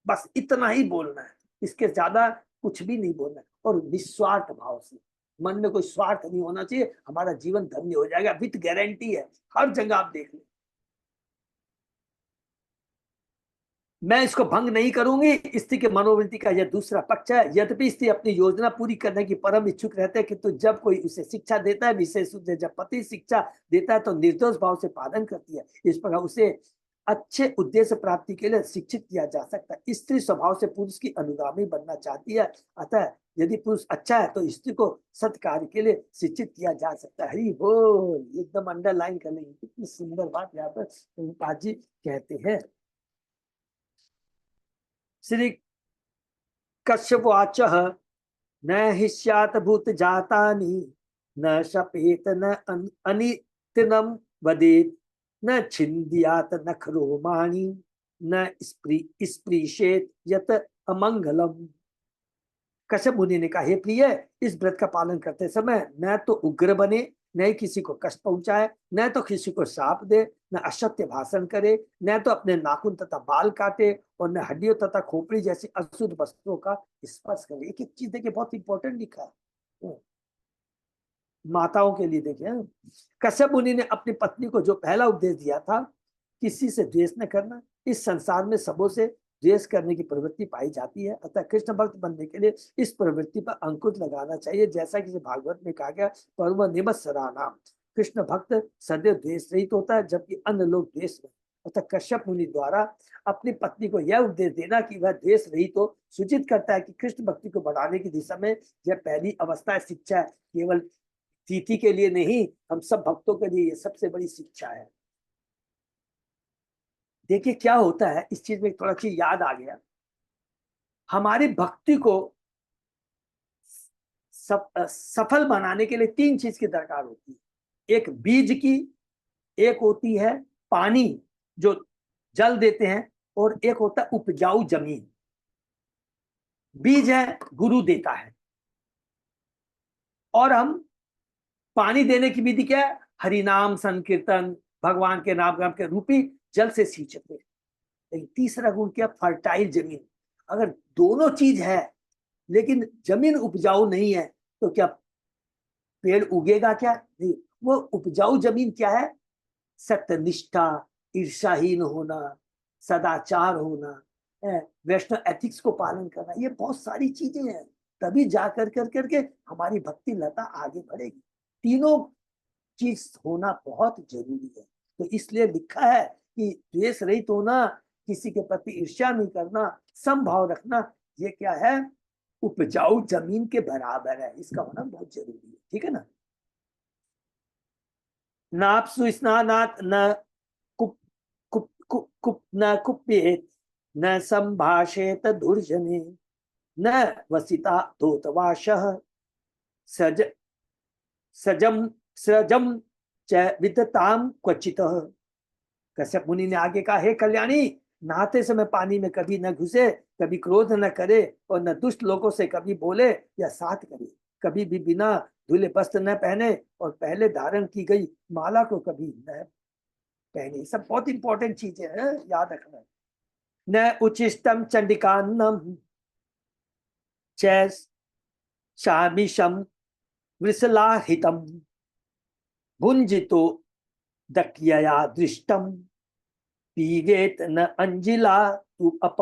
Speaker 1: बस इतना ही बोलना है। इसके ज्यादा कुछ भी नहीं बोलना है। और निस्वार्थ भाव से, मन में कोई स्वार्थ नहीं होना चाहिए। हमारा जीवन धन्य हो जाएगा, विथ गारंटी है। हर जगह आप देख लें, मैं इसको भंग नहीं करूंगी। स्त्री के मनोवृत्ति का यह दूसरा पक्ष है। यद्यपि स्त्री अपनी योजना पूरी करने की परम इच्छुक रहते हैं, किंतु जब कोई उसे शिक्षा देता है, विशेष रूप से जब पति शिक्षा देता है, तो निर्दोष भाव से पालन करती है। इस प्रकार उसे अच्छे उद्देश्य प्राप्ति के लिए शिक्षित किया जा सकता है। स्त्री स्वभाव से पुरुष की अनुगामी बनना चाहती है, अतः यदि पुरुष अच्छा है तो स्त्री को सत्कार्य के लिए शिक्षित किया जा सकता है। हरि बोल, एकदम अंडरलाइन कर लेंगे, कितनी सुंदर बात यहाँ पर प्रभुपाद जी कहते हैं। श्री कश्यपवाच, न हि स्यात् भूत जातानि न शपेत न अनितिनं वदेत् न छिन्द्यात् नखरोमाणि न स्पृशेत् यत् अमंगलम। कश्यप मुनि ने कहा, हे प्रिय, इस व्रत का पालन करते समय न तो उग्र बने, न ही किसी को कष्ट पहुंचाए, न तो किसी को शाप दे, न असत्य भाषण करे, न तो अपने नाखून तथा बाल काटे, और न हड्डियों तथा खोपड़ी जैसी अशुद्ध वस्तुओं का स्पर्श करे। एक एक चीज देखिए, बहुत इंपॉर्टेंट लिखा है माताओं के लिए। देखिए, कश्यप मुनि ने अपनी पत्नी को जो पहला उपदेश दिया था, किसी से द्वेष न करना। इस संसार में सबों से द्वेष करने की प्रवृत्ति पाई जाती है, अतः कृष्ण भक्त बनने के लिए इस प्रवृत्ति पर अंकुश लगाना चाहिए। जैसा कि भागवत में कहा गया, परम निमत्सराणाम, कृष्ण भक्त सदैव द्वेष रहित होता है, जबकि अन्य लोग द्वेष में। अतः कश्यप मुनि द्वारा अपनी पत्नी को यह उपदेश देना कि वह द्वेष रहित हो, सूचित करता है कि कृष्ण भक्ति को बढ़ाने की दिशा में यह पहली अवस्था है। शिक्षा है, केवल तिथि के लिए नहीं, हम सब भक्तों के लिए ये सबसे बड़ी शिक्षा है। देखिए क्या होता है, इस चीज में थोड़ा चीज याद आ गया। हमारी भक्ति को सफल बनाने के लिए 3 चीज की दरकार होती है। एक बीज की, एक होती है पानी जो जल देते हैं, और एक होता है उपजाऊ जमीन। बीज है, गुरु देता है, और हम पानी देने की विधि क्या है, हरिनाम संकीर्तन, भगवान के नाम के रूपी जल से सींचते। लेकिन तीसरा गुण क्या, फर्टाइल जमीन। अगर दोनों चीज है लेकिन जमीन उपजाऊ नहीं है, तो क्या पेड़ उगेगा? क्या नहीं। वो उपजाऊ जमीन क्या है, सत्यनिष्ठा, ईर्षाहीन होना, सदाचार होना, वैष्णव एथिक्स को पालन करना, ये बहुत सारी चीजें हैं। तभी जाकर कर करके हमारी भक्ति लता आगे बढ़ेगी। तीनों चीज होना बहुत जरूरी है। तो इसलिए लिखा है कि द्वेष रहित होना, किसी के प्रति ईर्ष्या नहीं करना, समभाव रखना, ये क्या है, उपजाऊ जमीन के बराबर है। इसका होना बहुत जरूरी है, ठीक है ना। नापसु स्नानात् न कुप कुप कुप कुप न कुप्येत न संभाषेत दुर्जने न वसिता धोतवाशः सज सजम सजम च विदताम क्वचितः। कश्यप मुनि ने आगे कहा, हे कल्याणी, नहाते समय पानी में कभी न घुसे, कभी क्रोध न करे, और न दुष्ट लोगों से कभी बोले या साथ करे, कभी भी बिना धुले वस्त्र न पहने, और पहले धारण की गई माला को कभी न पहने। सब बहुत इंपॉर्टेंट चीजें हैं, याद रखना। न उचिष्टम चंडिकान्नम शामिशम वृषलाहितम भुंजितो दक्यया दृष्टम पीवेत न अंजिला तू अप।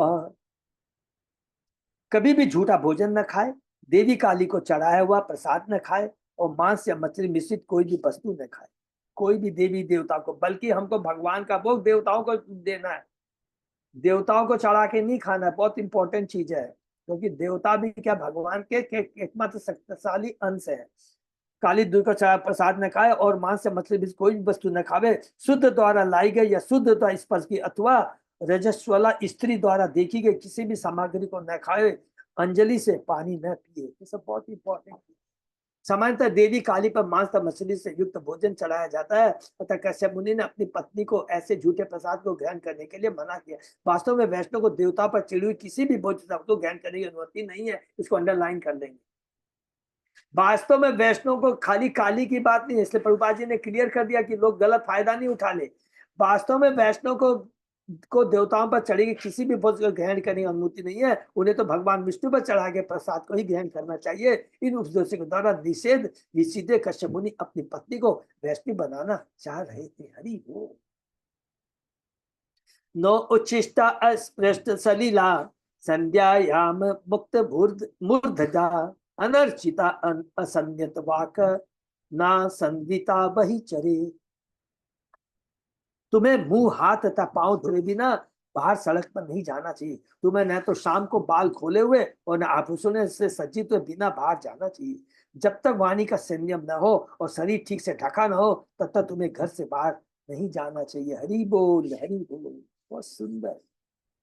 Speaker 1: कभी भी झूठा भोजन न खाए, देवी काली को चढ़ाया हुआ प्रसाद न खाए, और मांस या मछली मिश्रित कोई भी वस्तु न खाए। कोई भी देवी देवता को, बल्कि हमको भगवान का भोग देवताओं को देना है, देवताओं को चढ़ा के नहीं खाना है। बहुत इंपॉर्टेंट चीज है, क्योंकि देवता भी क्या भगवान के एकमात्र शक्तिशाली अंश है। काली दूध का चढ़ा प्रसाद न खाए और मांस से मछली भी कोई भी वस्तु न खावे। शुद्ध द्वारा लाई गई या शुद्ध द्वारा स्पर्श की अथवा रजस्वला स्त्री द्वारा देखी गई किसी भी सामग्री को न खाए। अंजलि से पानी न पिए। ये सब बहुत इंपॉर्टेंट है। सामान्यतः देवी काली पर मांस तथा मछली से युक्त भोजन चढ़ाया जाता है, अतः कश्यप मुनि ने अपनी पत्नी को ऐसे झूठे प्रसाद को ग्रहण करने के लिए मना किया। वास्तव में वैष्णव को देवता पर चिड़ी हुई किसी भी भोजन को ग्रहण करने की अनुमति नहीं है। इसको अंडरलाइन कर देंगे। वास्तव में वैष्णव को खाली काली की बात नहीं है, इसलिए प्रभुपाद जी ने क्लियर कर दिया कि लोग गलत फायदा नहीं उठा ले। वास्तव में वैष्णव को देवताओं पर चढ़ी किसी भी भोजन को ग्रहण करने की अनुमति नहीं है। उन्हें तो भगवान विष्णु पर चढ़ा के प्रसाद को ही ग्रहण करना चाहिए। इन उपदेशों के द्वारा निषेध निषिद्धे कश्यप मुनि अपनी पत्नी को वैष्णव बनाना चाह रहे थे। हरि बोल। नो उच्छिष्टा अस्पृष्ट सलीला संध्यायाम मुक्त मूर्धजा अनर्चिता असंयत वाक ना संदिता वही चरे। तुम्हें मुंह हाथ तथा पांव धोए बिना बाहर सड़क पर नहीं जाना चाहिए। तुम्हें न तो शाम को बाल खोले हुए और न आभूषणों से सज्जित हुए बिना बाहर जाना चाहिए। जब तक वाणी का संयम न हो और शरीर ठीक से ढका न हो, तब तक तुम्हें घर से बाहर नहीं जाना चाहिए। हरि बोल, हरि बोल। बहुत सुंदर।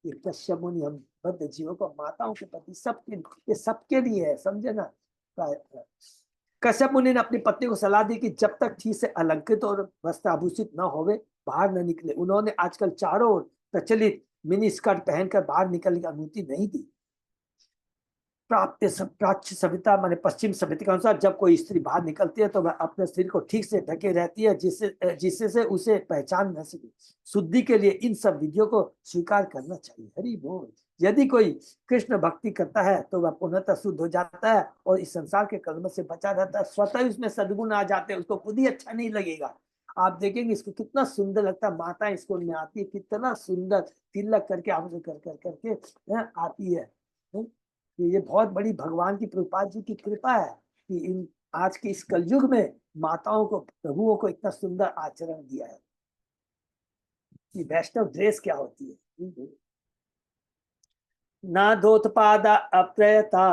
Speaker 1: ये कश्यप मुनि हम बद्ध जीवों को, माताओं के प्रति, सबके, ये सबके लिए है, समझे ना। कश्यप मुनि ने अपनी पत्नी को सलाह दी कि जब तक ठीक से अलंकृत और वस्त्र आभूषित न होवे बाहर न निकले। उन्होंने आजकल चारों ओर प्रचलित मिनी स्कर्ट पहनकर बाहर निकलने की अनुमति नहीं दी। प्राच्य सभ्यता माने पश्चिम सभ्यता के अनुसार जब कोई स्त्री बाहर निकलती है तो वह अपने शरीर को ठीक से ढके रहती है, जिससे उसे पहचान न सके। शुद्धि के लिए इन सब विधियों को स्वीकार करना चाहिए। हरि बोल। यदि कोई कृष्ण भक्ति करता है तो वह पूर्णतः शुद्ध हो जाता है और इस संसार के कर्म से बचा रहता है। स्वतः उसमें सद्गुण आ जाते हैं, उसको खुद ही अच्छा नहीं लगेगा। आप देखेंगे इसको कितना सुंदर लगता है। माता इसको में आती है, कितना सुंदर तिलक करके आप करके आती है। ये बहुत बड़ी भगवान की, प्रभुपाद जी की कृपा है कि इन आज के इस कलयुग में माताओं को, प्रभुओं को इतना सुंदर आचरण दिया है। कि वैष्णव ड्रेस क्या होती है। ना धोतपादा अप्रयता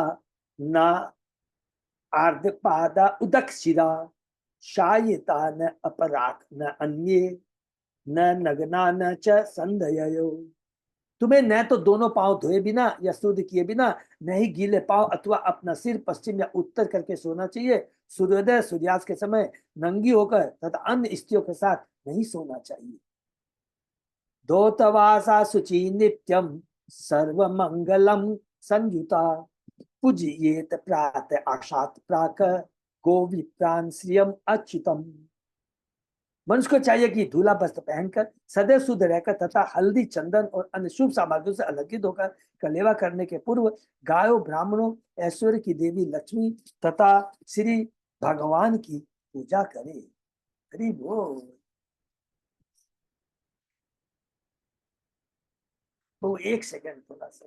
Speaker 1: ना आर्धपादा उदक्षिरा शायिता न अपराक न अन्ये न नग्ना न च संधयो। तुम्हें न तो दोनों पांव धोए बिना या शुद्ध किए बिना, न ही गीले पांव अथवा अपना सिर पश्चिम या उत्तर करके सोना चाहिए। सूर्योदय सूर्यास्त के समय नंगी होकर तथा अन्य स्त्रियों के साथ नहीं सोना चाहिए। धोतवासा शुचि नित्यम सर्व मंगलम संयुता पूजयेत प्रातः आशात प्राक गोविप्रान श्रियम अच्युतम। मनुष्य को चाहिए कि धूला वस्त्र पहनकर सदैव शुद्ध रहकर तथा हल्दी चंदन और अन्य शुभ सामग्रियों से अलंकृत होकर कलेवा करने के पूर्व गायों, ब्राह्मणों, ऐश्वर्य की देवी लक्ष्मी तथा श्री भगवान की पूजा करे। हरि बोल। तो एक सेकंड थोड़ा सा।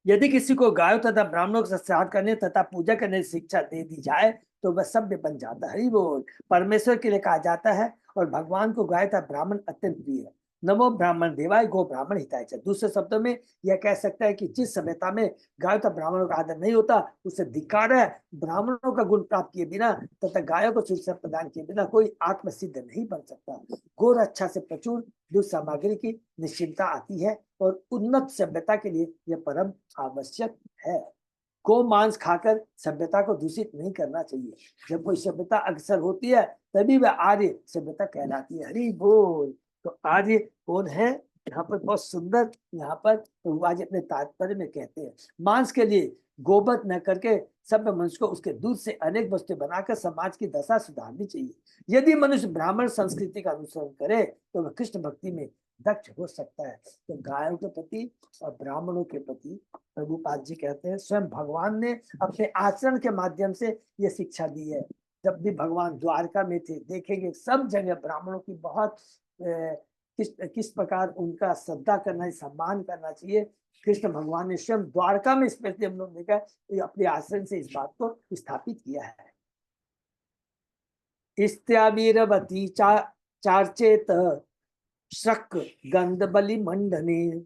Speaker 1: यदि किसी को गायों तथा ब्राह्मणों के साथ श्राद्ध करने तथा पूजा करने की शिक्षा दे दी जाए तो वह सभ्य बन जाता है। हरि बोल। परमेश्वर के लिए कहा जाता है और भगवान को गाय तथा ब्राह्मण अत्यंत प्रिय है। नमो ब्राह्मण देवाय गो ब्राह्मण हिताय च। दूसरे शब्दों में यह कह सकता है कि जिस सभ्यता में गायों तथा ब्राह्मणों का आदर नहीं होता उसे धिक्कार है। ब्राह्मणों का गुण प्राप्त किए बिना तथा गायों को शिक्षा प्रदान किए बिना कोई आत्म सिद्ध नहीं बन सकता। गो रक्षा से प्रचुर दूध सामग्री की निश्चिंता आती है और उन्नत सभ्यता के लिए यह परम आवश्यक है। गो मांस खाकर सभ्यता को दूषित नहीं करना चाहिए। जब कोई सभ्यता अग्रसर होती है तभी वह आर्य सभ्यता कहलाती है। हरि बोल। तो आर्य कौन है? यहाँ पर बहुत सुंदर, यहाँ पर आज अपने तात्पर्य में कहते हैं मांस के लिए गोवध न करके सभ्य मनुष्य को उसके दूध से अनेक वस्तुएं बनाकर समाज की दशा सुधारनी चाहिए। यदि मनुष्य ब्राह्मण संस्कृति का अनुसरण करे तो वह कृष्ण भक्ति में दक्ष हो सकता है। तो गायों के प्रति और ब्राह्मणों के प्रति प्रभुपाद जी कहते हैं स्वयं भगवान ने अपने आचरण के माध्यम से ये शिक्षा दी है। जब भी भगवान द्वारका में थे, देखेंगे सब जगह ब्राह्मणों की बहुत किस प्रकार उनका श्रद्धा करना, सम्मान करना चाहिए। कृष्ण भगवान ने स्वयं द्वारका में स्पेशली हम लोग देखा अपने आचरण से इस बात को स्थापित किया है। इस्त्यावीरवती चार्चेत शक गंध बलि मंडने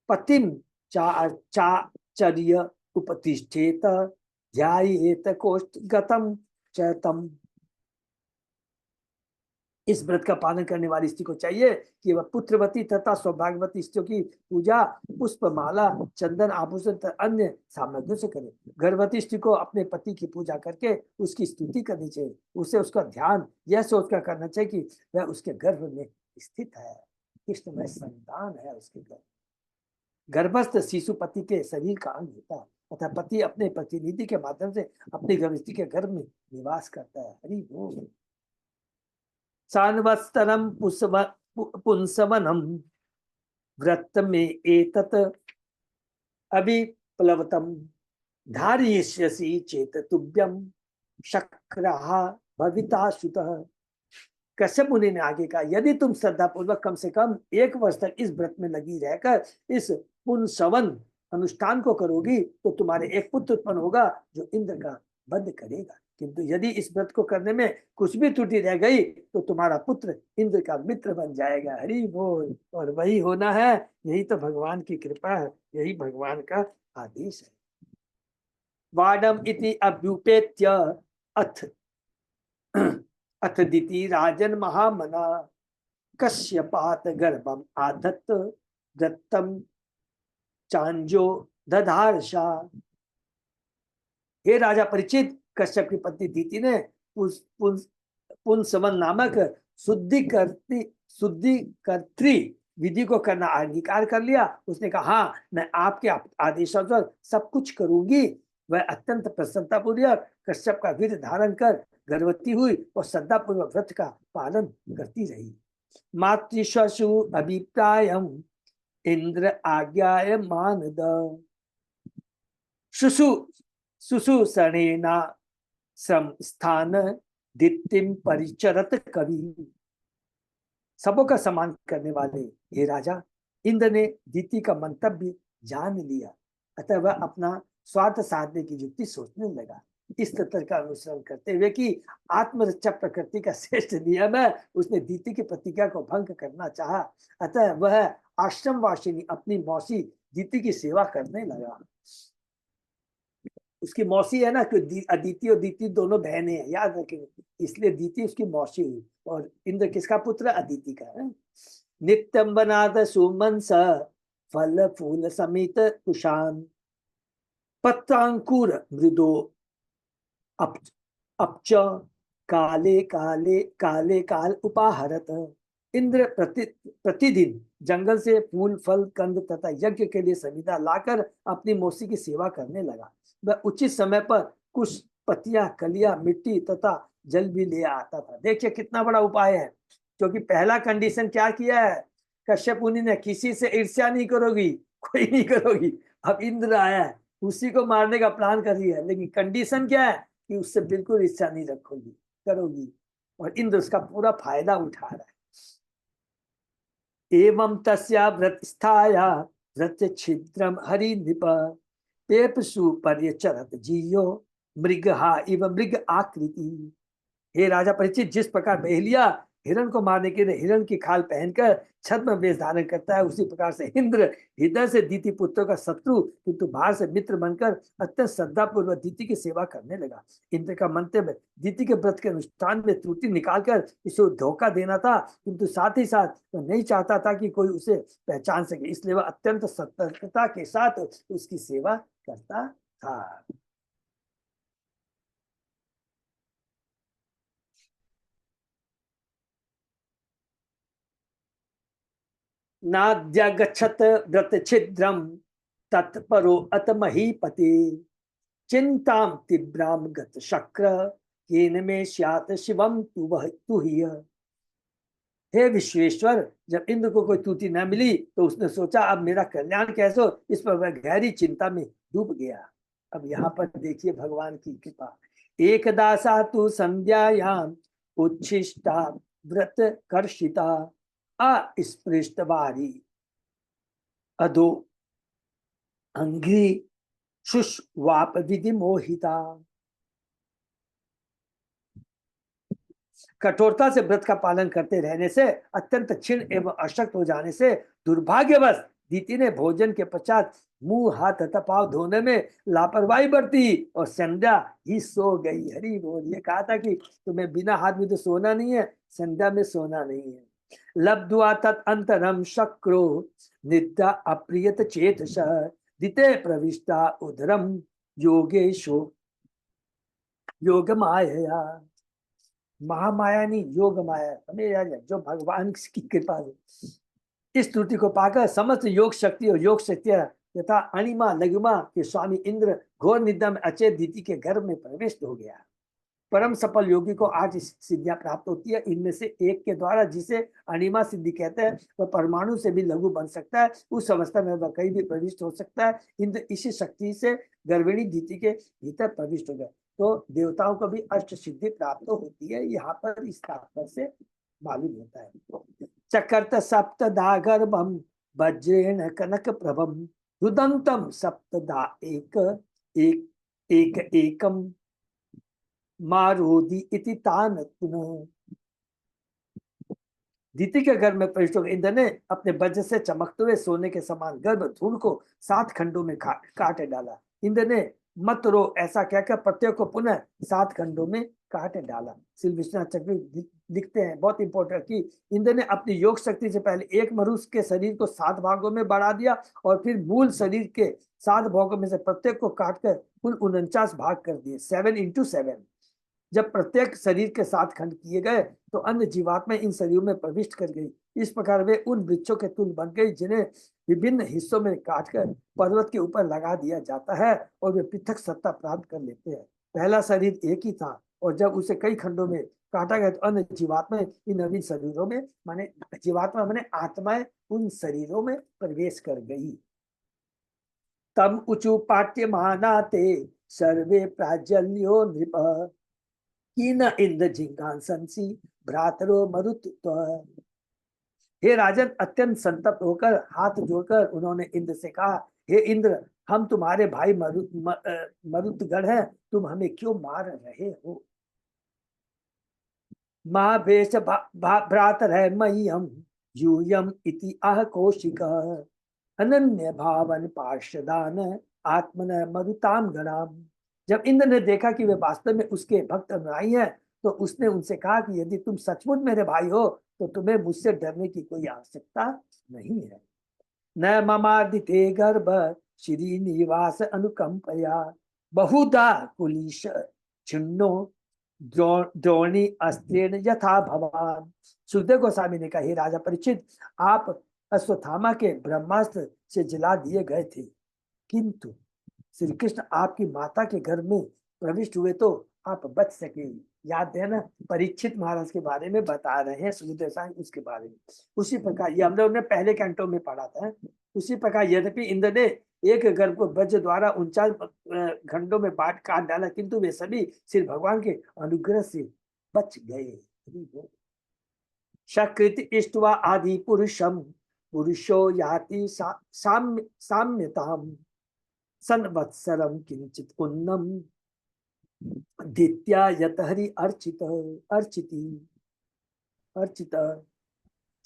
Speaker 1: पतिम चाचर्य उपतिष्ठेत ध्यायेत कोष्ठ गतम चतम। इस व्रत का पालन करने वाली स्त्री को चाहिए कि वह पुत्रवती तथा सौभाग्यवती स्त्रियों की पूजा पुष्प माला चंदन आभूषण तथा अन्य सामग्रियों से करे। गर्भवती स्त्री को अपने पति की पूजा करके उसकी स्तुति करनी चाहिए। उसे उसका ध्यान यह सोचकर करना चाहिए कि वह उसके गर्भ में स्थित है, कृष्णमय संतान है उसके गर्भ। गर्भस्थ शिशु पति के शरीर का अंग होता है तथा पति अपने प्रतिनिधि के माध्यम से अपनी गर्भवती के गर्भ में निवास करता है। हरि बोल। सान्वत्सरम पुंसवनम व्रत में एतत अभिप्लवतम धारयिष्यसि चेत तुभ्यम शक्रः भविता सुतः। कश्यप मुनि ने आगे कहा, यदि तुम श्रद्धा पूर्वक कम से कम 1 वर्ष तक इस व्रत में लगी रहकर इस पुंसवन अनुष्ठान को करोगी तो तुम्हारे एक पुत्र उत्पन्न होगा जो इंद्र का वध करेगा। किंतु यदि इस व्रत को करने में कुछ भी त्रुटि रह गई तो तुम्हारा पुत्र इंद्र का मित्र बन जाएगा। हरि बोल। और वही होना है, यही तो भगवान की कृपा है, यही भगवान का आदेश है। वाडम इति अभ्युपेत्य अथ अथ दिति राजन महामना कश्यपात गर्भम आधत्त दत्तम चांजो दधारशा। हे राजा परीक्षित, कश्यप की पत्नी दीति ने पुंसवन नामक शुद्धिकर्त्री विधि को करना अंगीकार कर लिया। उसने कहा, हाँ मैं आपके आदेशानुसार सब कुछ करूंगी। वह अत्यंत प्रसन्नता पूर्वक कश्यप का वीर्य धारण कर गर्भवती हुई और श्रद्धा पूर्वक व्रत का पालन करती रही। मातृशु अभिप्रायम इंद्र आज्ञाय मानद शुशुषणेना स्थान दित्तिम परिचरत कवि। सबों का सम्मान करने वाले हे राजा, इंद्र ने दीति का मंतव्य जान लिया, अतः वह अपना स्वार्थ साधने की युक्ति सोचने लगा। इस तथ्य का अनुसरण करते हुए कि आत्मरक्षा प्रकृति का श्रेष्ठ नियम है, उसने दीति की प्रतिज्ञा को भंग करना चाहा। अतः वह आश्रम वासिनी अपनी मौसी दीति की सेवा करने लगा। उसकी मौसी है ना, अदिति और दीति दोनों बहनें हैं, याद रखेंगे, इसलिए दीति उसकी मौसी हुई। और इंद्र किसका पुत्र? अदिति का है। नित्यम बनाद सुमंस फल फूल समित कुशान पत्रांकुर मृदो अपच काले काले काले काल उपाहरत। इंद्र प्रतिदिन जंगल से फूल फल कंद तथा यज्ञ के लिए समिधा लाकर अपनी मौसी की सेवा करने लगा। वह उचित समय पर कुछ पत्तियां, कलियां, मिट्टी तथा जल भी ले आता था। देखिए कितना बड़ा उपाय है, क्योंकि पहला कंडीशन क्या किया है कश्यप मुनि ने, किसी से ईर्ष्या नहीं करोगी, कोई नहीं करोगी। अब इंद्र आया है, उसी को मारने का प्लान कर रही है, लेकिन कंडीशन क्या है कि उससे बिल्कुल इच्छा नहीं रखोगी, करोगी। और इंद्र उसका पूरा फायदा उठा रहा है। एवं तस्या व्रत स्थाया व्रत छिद्रम हरि निप पेपसु पर्यचरत जियो मृगहा इव मृग आकृति। हे राजा परीक्षित, जिस प्रकार बहेलिया हिरण को मारने के लिए हिरण की खाल पहनकर छद्म वेश धारण करता है, उसी प्रकार से इंद्र हृदय से दीति पुत्रों का शत्रु किंतु बाहर से मित्र बनकर अत्यंत श्रद्धा पूर्वक दीति की सेवा करने लगा। इंद्र का मंतव्य दीति के व्रत के अनुष्ठान में त्रुटि निकालकर इसे धोखा देना था, किंतु साथ ही साथ वह नहीं चाहता था कि कोई उसे पहचान सके, इसलिए वह अत्यंत सतर्कता के साथ उसकी सेवा करता था। नाद्यगच्छत व्रत छिद्रम तत्परो अत महीपति चिंताम तीव्राम गत शक्र केन में स्यात् शिवम तु वह तु ही। हे विश्वेश्वर, जब इंद्र को कोई तूती न मिली तो उसने सोचा अब मेरा कल्याण कैसे हो, इस पर वह गहरी चिंता में डूब गया। अब यहाँ पर देखिए भगवान की कृपा। एक दासा तु संध्यायाम उच्छिष्टा व्रत कर्षिता अस्पृष्ट वारी अधो अंघ्रि शुष्वाप विधि मोहिता। कठोरता से व्रत का पालन करते रहने से, अत्यंत क्षीण एवं अशक्त हो जाने से दुर्भाग्यवश दीति ने भोजन के पश्चात मुंह हाथ तथा पांव धोने में लापरवाही बरती और संध्या ही सो गई। हरि बोल। ये कहा था कि तुम्हें बिना हाथ में तो सोना नहीं है, संध्या में सोना नहीं है। लब्ध्वा तत् अंतरम शक्रो निद्रा अप्रियत चेतस दिते प्रविष्टा उदरम योगेशो योग माया। महामाया नहीं, योग माया। हमें याद है जो भगवान की कृपा है। इस त्रुटि को पाकर समस्त योग शक्ति और योग शक्तियां तथा अणिमा लघुमा के स्वामी इंद्र घोर निद्रा में अचेत दीति के गर्भ में प्रविष्ट हो गया। परम सफल योगी को 8 सिद्धियां प्राप्त होती है। इनमें से एक के द्वारा, जिसे अणिमा सिद्धि कहते हैं, वह परमाणु से भी लघु बन सकता है। उस अवस्था में वह कहीं भी प्रविष्ट हो सकता है। इंद्र इसी शक्ति से गर्भिणी दीति के भीतर प्रविष्ट हो गए। तो देवताओं को भी अष्ट सिद्धि प्राप्त होती है, यहाँ पर इस तात्पर्य से मालूम होता है। चकर्त सप्तदा गर्भम वज्रेण कनक प्रभम रुदंतम सप्तदा एक एकम मारोदी इति तान पुनः। दीति के गर्भ में प्रविष्ट होकर इंद्र ने अपने वज्र से चमकते हुए सोने के समान गर्भ धूल को 7 खंडों में काट डाला। इंद्र ने मत रो ऐसा कहकर प्रत्येक को पुनः 7 खंडों में काट डाला। श्री विश्वनाथ चक्रवर्ती लिखते हैं, बहुत इंपॉर्टेंट, कि इंद्र ने अपनी योग शक्ति से पहले एक मनुष्य के शरीर को 7 भागों में बढ़ा दिया और फिर मूल शरीर के 7 भागों में से प्रत्येक को काटकर कुल 49 भाग कर दिए, 7 into 7। जब प्रत्येक शरीर के 7 खंड किए गए तो अन्य जीवात्मा इन शरीरों में प्रविष्ट कर गई। इस प्रकार वे उन वृक्षों के तुल्य बन गई जिन्हें विभिन्न हिस्सों में काटकर पर्वत के ऊपर लगा दिया जाता है और वे पृथक सत्ता प्राप्त कर लेते हैं। पहला शरीर एक ही था और जब उसे कई खंडों में काटा गया तो अन्य जीवात्मा इन नवीन शरीरों में, माने जीवात्मा माने आत्माएं, उन शरीरों में प्रवेश कर गई। तम उचु पाट्यमानाते सर्वे प्राज्वल्यो नृप कीन इंद्र जिज्ञांसी भ्रातरो मरुत। हे राजन, अत्यंत संतप्त होकर हाथ जोड़कर उन्होंने इंद्र से कहा, हे इंद्र, हम तुम्हारे भाई मरुतगण हैं, तुम हमें क्यों मार रहे हो? महाभेश भ्रातर है मह्यम यूयम इति आह कौशिक अनन्य भावन पार्षदान आत्मन मरुताम गणाम। जब इंद्र ने देखा कि वे वास्तव में उसके भक्त अनुयायी हैं तो उसने उनसे कहा कि यदि तुम सचमुच मेरे भाई हो तो तुम्हें मुझसे डरने की कोई आवश्यकता नहीं है। न ममादिते गर्भ श्रीनिवास अनुकंपया बहुधा कुलीश छिन्नो द्रोणी अस्त्रेण यथा भवान। सुखदेव गोस्वामी ने कहा, हे राजा परीक्षित, आप अश्वत्थामा के ब्रह्मास्त्र से जला दिए गए थे, किंतु श्री कृष्ण आपकी माता के गर्भ में प्रविष्ट हुए तो आप बच सके। याद है ना, परीक्षित महाराज के बारे में बता रहे हैं सुखदेव गोस्वामी, उसके बारे में। उसी प्रकार ये हम लोग ने पहले कैंटो में पढ़ा था। उसी प्रकार यद्यपि इंद्र ने एक गर्भ को वज्र द्वारा 49 खंडों में बांट काट डाला, किंतु वे सभी श्री भगवान के अनुग्रह से बच गए। सकृत इष्ट्वा आदि पुरुषम पुरुषो याति साम्यताम संवत्सरम किंचित पुन्नम दित्या यत हरि अर्चित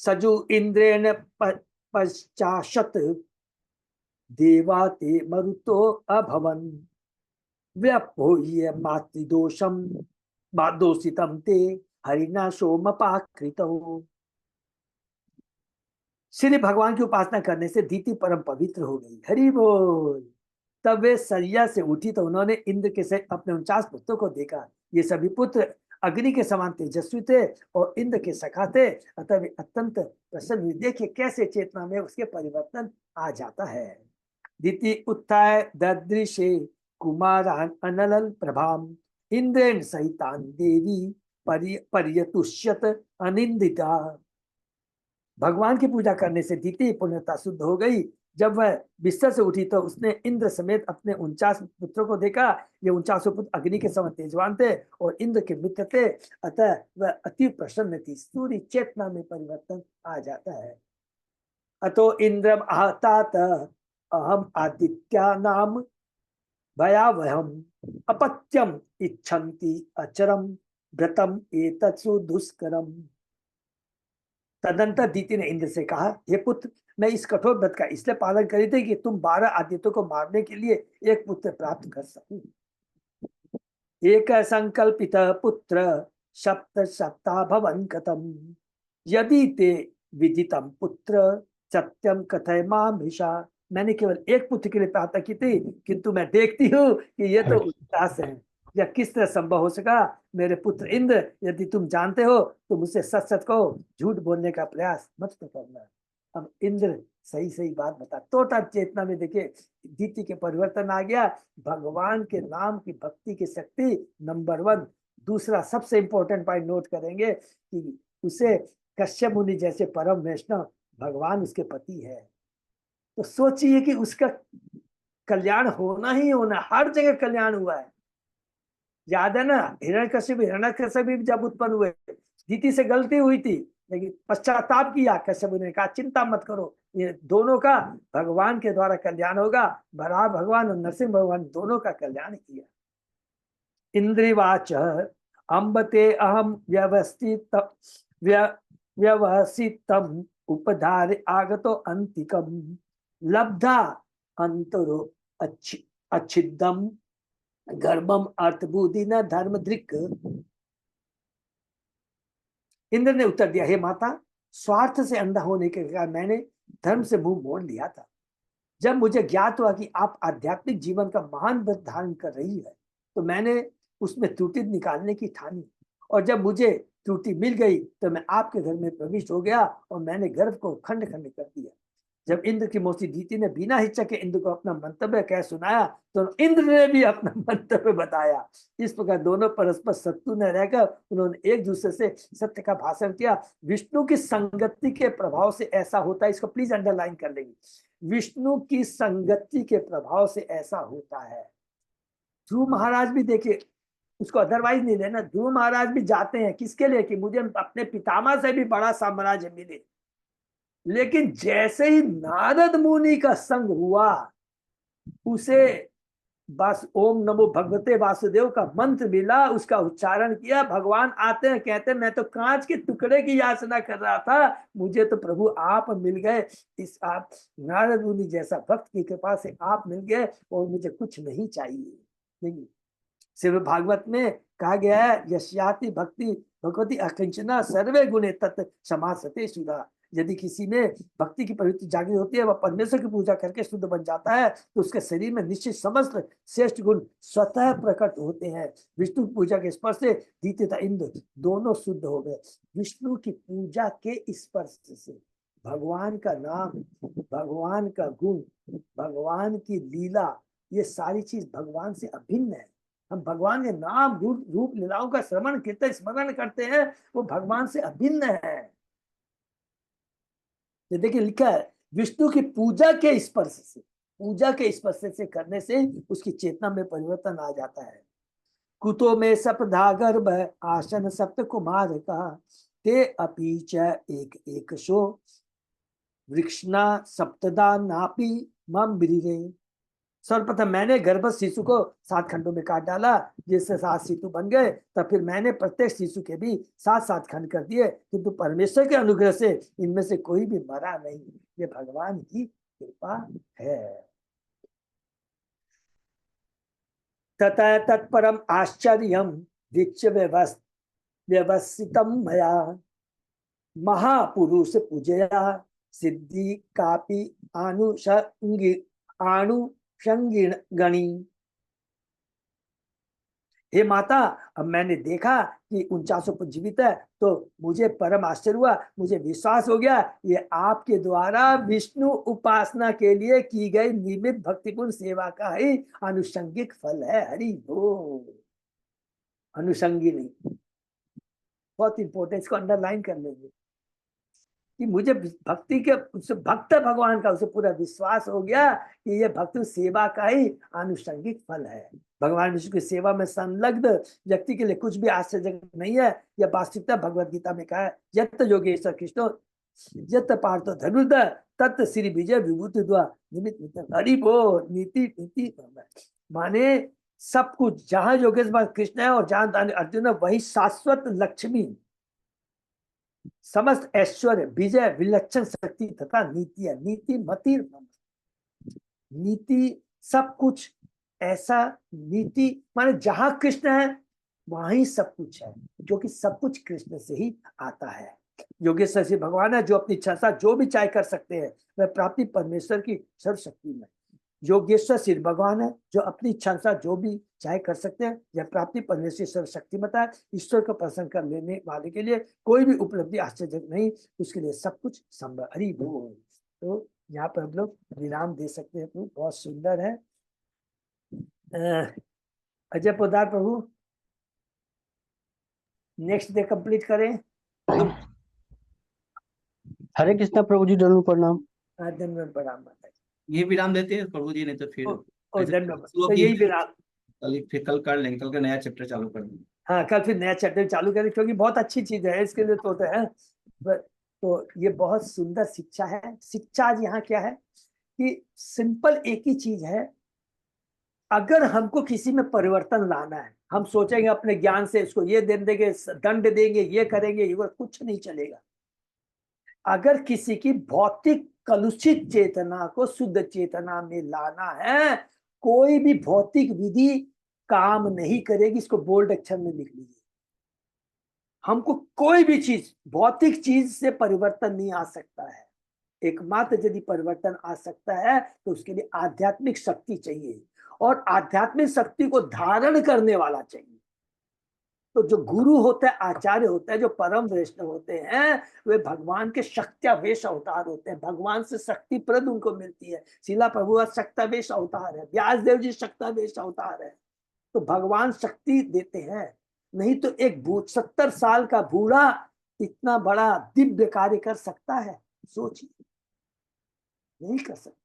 Speaker 1: सजु इंद्रेण पश्चाशत देवा ते मरुतो अभवन व्यपोह्य मातृदोषम दोषितम ते हरिना सोमपाकृतो। श्री भगवान की उपासना करने से दीति परम पवित्र हो गई। हरि बोल। तब वे सरिया से उठी तो उन्होंने इंद्र के सहित अपने 49 पुत्रों को देखा। ये सभी पुत्र अग्नि के समान तेजस्वी थे और इंद्र के सखा थे, अतः वे अत्यंत प्रसन्न हुए। देखिए कैसे चेतना में उसके परिवर्तन आ जाता है। दीति उत्थाय ददृशे कुमारान अनलल प्रभाम इंद्रेण सहितान देवी पर्यतुष्यत अनिंदिता। भगवान की पूजा करने से दीति पुण्यता शुद्ध हो गई। जब वह बिस्तर से उठी तो उसने इंद्र समेत अपने 49 पुत्रों को देखा। ये 49 पुत्र अग्नि के समान तेजवान थे और इंद्र के मित्र थे, अतः वह अति प्रसन्न थी। सूर्य चेतना में परिवर्तन आ जाता है। अतो इंद्रम आहतात अहम आदित्या नाम भयावहम अपत्यम इच्छन्ति अचरम व्रतम एतत्सु दुष्करम। तदंतर दीति ने इंद्र से कहा, हे पुत्र, मैं इस कठोर व्रत का इसलिए पालन करी थी कि तुम 12 आदित्यों को मारने के लिए एक पुत्र प्राप्त कर सकूं। एक संकल्पित पुत्र सप्त सप्ता भवन कथम यदि ते विदितम पुत्र सत्यम कथय मामृषा। मैंने केवल एक पुत्र के लिए प्रार्थना की थी, किंतु मैं देखती हूँ कि ये तो उदास है। यह किस तरह संभव हो सका? मेरे पुत्र इंद्र, यदि तुम जानते हो तो मुझसे सच सच कहो, झूठ बोलने का प्रयास मत तो करना। अब इंद्र सही सही बात बता। टोटल चेतना में देखिए दीति के परिवर्तन आ गया। भगवान के नाम की भक्ति की शक्ति नंबर 1। दूसरा सबसे इंपॉर्टेंट पॉइंट नोट करेंगे कि उसे कश्यप मुनि जैसे परम वैष्णव भगवान उसके पति है। तो सोचिए कि उसका कल्याण होना ही होना, हर जगह कल्याण हुआ है। याद है ना, हिरण्यकश्यप भी जब उत्पन्न हुए, दीति से गलती हुई थी, लेकिन पश्चाताप किया। कश्यप ने कहा चिंता मत करो, ये दोनों का भगवान के द्वारा कल्याण होगा। बराह भगवान और नरसिंह भगवान दोनों का कल्याण किया। इंद्रिवाच अम्बते अहम व्यवसितम उपधार आगतो अंतिकम लब्धा अंतरो अच्छिदम गर्भम अर्थबुद्धि न धर्म दृक्। इंद्र ने उत्तर दिया, हे माता, स्वार्थ से अंधा होने के कारण मैंने धर्म से मुंह मोड़ लिया था। जब मुझे ज्ञात हुआ कि आप आध्यात्मिक जीवन का महान व्रत धारण कर रही है तो मैंने उसमें त्रुटि निकालने की ठानी, और जब मुझे त्रुटि मिल गई तो मैं आपके घर में प्रविष्ट हो गया और मैंने गर्भ को खंड खंड कर दिया। जब इंद्र की मौसी दीति ने बिना हिचक के इंद्र को अपना मंतव्य कह सुनाया तो इंद्र ने भी अपना मंतव्य बताया। इस प्रकार दोनों परस्पर शत्रु न रहकर उन्होंने एक दूसरे से सत्य का भाषण किया। विष्णु की संगति के प्रभाव से ऐसा होता है, इसको प्लीज अंडरलाइन कर लेंगे। विष्णु की संगति के प्रभाव से ऐसा होता है। ध्रुव महाराज भी देखिए, उसको अदरवाइज नहीं लेना। ध्रुव महाराज भी जाते हैं किसके लिए? कि मुझे अपने पितामह से भी बड़ा साम्राज्य मिले। लेकिन जैसे ही नारद मुनि का संग हुआ, उसे बस ओम नमो भगवते वासुदेव का मंत्र मिला, उसका उच्चारण किया। भगवान आते हैं, कहते हैं मैं तो कांच के टुकड़े की याचना कर रहा था, मुझे तो प्रभु आप मिल गए। इस आप नारद मुनि जैसा भक्त की कृपा से आप मिल गए और मुझे कुछ नहीं चाहिए। नहीं, शिव भागवत में कहा गया है, यस्याति भक्ति भगवती अकिंचना सर्वे गुणे तत् समासते सुधा। यदि किसी में भक्ति की प्रवृत्ति जागृत होती है, वह परमेश्वर की पूजा करके शुद्ध बन जाता है, तो उसके शरीर में निश्चित समस्त श्रेष्ठ गुण स्वतः प्रकट होते हैं। विष्णु पूजा के स्पर्श से दीति तथा इंद्र दोनों शुद्ध हो गए। विष्णु की पूजा के स्पर्श से भगवान का नाम, भगवान का गुण, भगवान की लीला, ये सारी चीज भगवान से अभिन्न है। हम भगवान के नाम रूप लीलाओं का श्रवण कीर्तन स्मरण करते हैं, वो भगवान से अभिन्न है। तो देखिए लिखा है, विष्णु की पूजा के स्पर्श से, पूजा के स्पर्श से करने से उसकी चेतना में परिवर्तन आ जाता है। कुतो में सपधा गर्भ आसन सप्त कुमार का ते अपीच एक एक शो वृक्षना सप्तदा नापी मम ब्रीरे। सर्वप्रथम मैंने गर्भस्थ शिशु को 7 खंडों में काट डाला, जिससे 7 शिशु बन गए। तब फिर मैंने प्रत्येक शिशु के भी 7-7 खंड कर दिए, किंतु परमेश्वर के अनुग्रह से इनमें से कोई भी मरा नहीं। ये भगवान की कृपा है। ततः तत्परम आश्चर्यम वीक्ष व्यवस्थितम मया महापुरुष पूजया सिद्धि कापि आनुषंगिणी। हे माता, अब मैंने देखा कि 49 फुट जीवित है, तो मुझे परम आश्चर्य हुआ, मुझे विश्वास हो गया ये आपके द्वारा विष्णु उपासना के लिए की गई नियमित भक्तिपूर्ण सेवा का ही आनुषंगिक फल है। हरि बोल। अनुषंगी नहीं, बहुत इंपॉर्टेंट, इसको अंडरलाइन कर लेंगे कि मुझे भक्ति के उस भक्त भगवान का उसे पूरा विश्वास हो गया कि ये भक्ति सेवा का ही आनुषंगिक फल है। भगवान विष्णु की सेवा में संलग्न व्यक्ति के लिए कुछ भी आश्चर्यजनक नहीं है। यह वास्तविकता भगवद गीता में कहा है, यत योगेश्वर कृष्ण यत पार्थ धनुर्धर तत् श्री विजय विभूति द्वारा निमित्त। हरि बोल। नीति नीति माने सब कुछ, जहां योगेश्वर कृष्ण है और जहां अर्जुन है, वही शाश्वत लक्ष्मी, समस्त ऐश्वर्य, विजय, विलक्षण शक्ति तथा नीति है। नीति मति, नीति सब कुछ ऐसा, नीति माने जहां कृष्ण है वहां ही सब कुछ है, जो कि सब कुछ कृष्ण से ही आता है। योगेश्वर श्री भगवान है जो अपनी इच्छा से जो भी चाहे कर सकते हैं, वह प्राप्ति परमेश्वर की सर्वशक्ति में। योगेश्वर श्री भगवान है जो अपनी इच्छा अनुसार जो भी चाहे कर सकते हैं, यह प्राप्ति परमेश्वर सर्वशक्तिमता है। ईश्वर को प्रसन्न कर लेने वाले के लिए कोई भी उपलब्धि आश्चर्यजनक नहीं, उसके लिए सब कुछ संभव। हरि बोल। तो यहाँ पर हम लोग विराम दे सकते हैं। प्रभु बहुत सुंदर है। अजय पोदार प्रभु, नेक्स्ट डे कंप्लीट करें।
Speaker 2: हरे कृष्णा प्रभु जी, दंड प्रणाम।
Speaker 1: धन्यवाद, प्रणाम माता जी।
Speaker 3: ये विराम देते हैं प्रभु जी, नहीं तो फिर
Speaker 1: धन्यवाद। तो यही विराम,
Speaker 3: फिर कल कर लेंगे, कल का नया चैप्टर चालू कर देंगे।
Speaker 1: हाँ, कल फिर नया चैप्टर चालू करें, क्योंकि बहुत अच्छी चीज है इसके लिए। तो है तो ये बहुत सुंदर शिक्षा है। शिक्षा आज यहाँ क्या है कि सिंपल एक ही चीज है, अगर हमको किसी में परिवर्तन लाना है, हम सोचेंगे अपने ज्ञान से इसको ये दे देंगे, दंड देंगे, ये करेंगे, ये कुछ नहीं चलेगा। अगर किसी की भौतिक कलुषित चेतना को शुद्ध चेतना में लाना है, कोई भी भौतिक विधि काम नहीं करेगी। इसको बोल्ड अक्षर में लिख लीजिए। हमको कोई भी चीज, भौतिक चीज से परिवर्तन नहीं आ सकता है। एकमात्र यदि परिवर्तन आ सकता है तो उसके लिए आध्यात्मिक शक्ति चाहिए, और आध्यात्मिक शक्ति को धारण करने वाला चाहिए। तो जो गुरु होता है, आचार्य होता है, जो परम वैष्णव होते हैं, वे भगवान के शक्त्यावेश अवतार होते हैं। भगवान से शक्ति प्रद उनको मिलती है। शीला प्रभु शक्तावेश अवतार है, व्यास देव जी शक्तावेश अवतार है। तो भगवान शक्ति देते हैं। नहीं तो एक 70 साल का बूढ़ा इतना बड़ा दिव्य कार्य कर सकता है? सोचिए, नहीं कर सकता।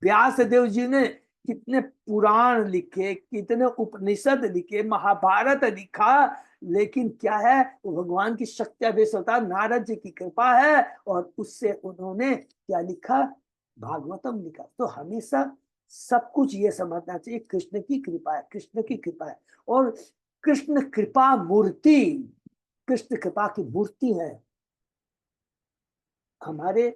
Speaker 1: व्यास देव जी ने कितने पुराण लिखे, कितने उपनिषद लिखे, महाभारत लिखा, लेकिन क्या है, वो भगवान की शक्त्यावेश अवतार, नारद जी की कृपा है, और उससे उन्होंने क्या लिखा? भागवतम लिखा। तो हमेशा सब कुछ ये समझना चाहिए, कृष्ण की कृपा है, कृष्ण की कृपा है। और कृष्ण कृपा मूर्ति, कृष्ण कृपा की मूर्ति है हमारे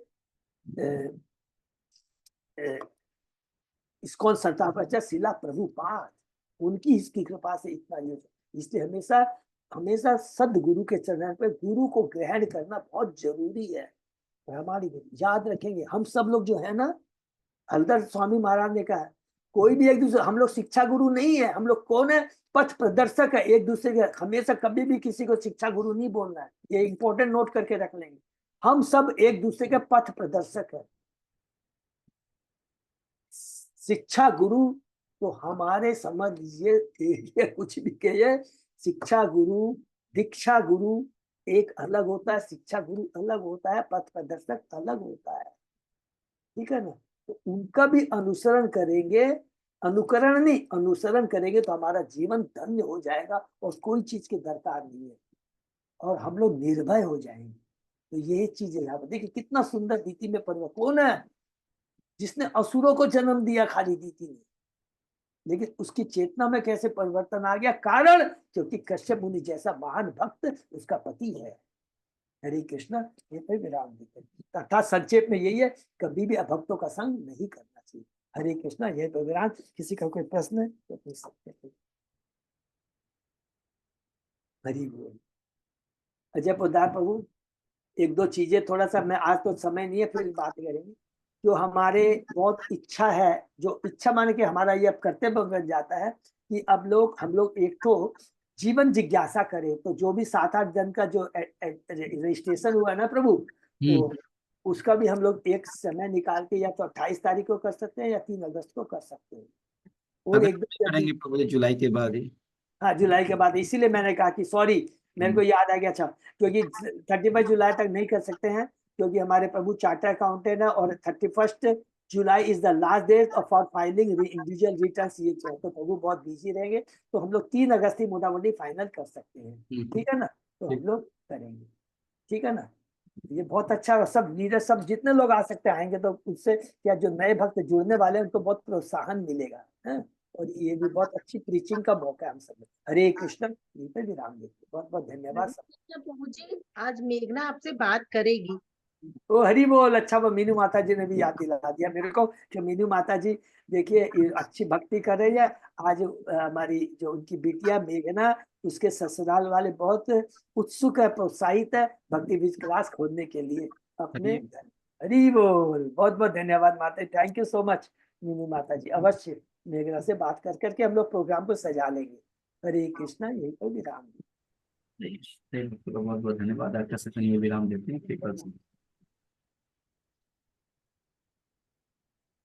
Speaker 1: इस्कॉन संस्थापक शिला प्रभुपाद, उनकी इसकी कृपा से इतना ये। इसलिए हमेशा हमेशा सदगुरु के चरण पे गुरु को ग्रहण करना बहुत जरूरी है। हमारी याद रखेंगे, हम सब लोग जो है ना, हलदर स्वामी महाराज ने कहा, कोई भी एक दूसरे, हम लोग शिक्षा गुरु नहीं है। हम लोग कौन है? पथ प्रदर्शक है एक दूसरे के। हमेशा कभी भी किसी को शिक्षा गुरु नहीं बोलना है, ये इंपॉर्टेंट नोट करके रख लेंगे। हम सब एक दूसरे के पथ प्रदर्शक है। शिक्षा गुरु तो हमारे समझ लीजिए कुछ भी कहिए, शिक्षा गुरु, दीक्षा गुरु एक अलग होता है, शिक्षा गुरु अलग होता है, पथ प्रदर्शक अलग होता है। ठीक है ना? तो उनका भी अनुसरण करेंगे, अनुकरण नहीं, अनुसरण करेंगे तो हमारा जीवन धन्य हो जाएगा, और कोई चीज की दरकार नहीं है, और हम लोग निर्भय हो जाएंगे। तो यही चीज है। यहाँ पर देखिए कितना सुंदर नीति में परिवर्तन। कौन है जिसने असुरों को जन्म दिया? खाली नीति ने। लेकिन उसकी चेतना में कैसे परिवर्तन आ गया? कारण क्योंकि कश्यप मुनि जैसा महान भक्त उसका पति है। हरे कृष्ण। ये पे विराम देते हैं। अर्थात संक्षेप में यही है, कभी भी अभक्तों का संग नहीं करना चाहिए। हरे कृष्ण। ये पे विराम। किसी का कोई प्रश्न है तो पूछ सकते हैं। हरि बोल। अजय पोदार प्रभु, एक दो चीजें थोड़ा सा, मैं आज तो समय नहीं है, फिर बात करेंगे। जो हमारे बहुत इच्छा है, जो इच्छा माने कि हमारा ये अब कर्तव्य बन जाता है कि अब हम लोग एक तो जीवन जिज्ञासा करें, तो जो भी 7-8 जन का जो रजिस्ट्रेशन हुआ है ना प्रभु, तो उसका भी हम लोग एक समय निकाल के या तो 28 तारीख को कर सकते हैं या 3 अगस्त को कर सकते हैं। और
Speaker 3: अगर
Speaker 1: एकदम
Speaker 3: करेंगे प्रभु जी जुलाई के बाद ही।
Speaker 1: हाँ, जुलाई के बाद, इसीलिए मैंने कहा कि सॉरी, मेरे को याद आ गया। अच्छा, क्योंकि 31 जुलाई तक नहीं कर सकते हैं, क्योंकि हमारे प्रभु चार्टर अकाउंटेंट है, और 31 July is the last date for filing individual returns, ये है, तो प्रभु बहुत बिजी रहेंगे, तो हम लोग 3 अगस्त ही मोटा मोटी फाइनल कर सकते हैं। ठीक है ना, तो हम लोग करेंगे। ठीक है ना, ये बहुत अच्छा है। सब लीडर, सब जितने लोग आ सकते हैं आएंगे, तो उससे क्या, जो नए भक्त जुड़ने वाले हैं उनको बहुत प्रोत्साहन मिलेगा है, और ये भी बहुत अच्छी प्रीचिंग का मौका है हम सब। हरे कृष्ण। यहीं पे विराम देते, बहुत बहुत धन्यवाद सब।
Speaker 4: कृष्ण प्रभु जी, आज मेघना आपसे बात करेगी।
Speaker 1: ओ हरी बोल। अच्छा, वो मीनू माता जी ने भी याद दिला दिया मेरे को कि मीनू माता जी देखिए ये अच्छी भक्ति कर रही है। आज हमारी जो उनकी बिटिया मेघना, उसके ससुराल वाले बहुत उत्सुक है, प्रोत्साहित है भक्ति बीज क्लास खोलने के लिए अपने घर। हरी बोल। बहुत बहुत धन्यवाद माता, thank you so much Meenu माता जी। अवश्य मेघना से बात कर करके हम लोग प्रोग्राम को सजा लेंगे। हरे कृष्णा। यही तो विराम।
Speaker 3: बहुत बहुत धन्यवाद। आपका सेशन में विराम देते हैं।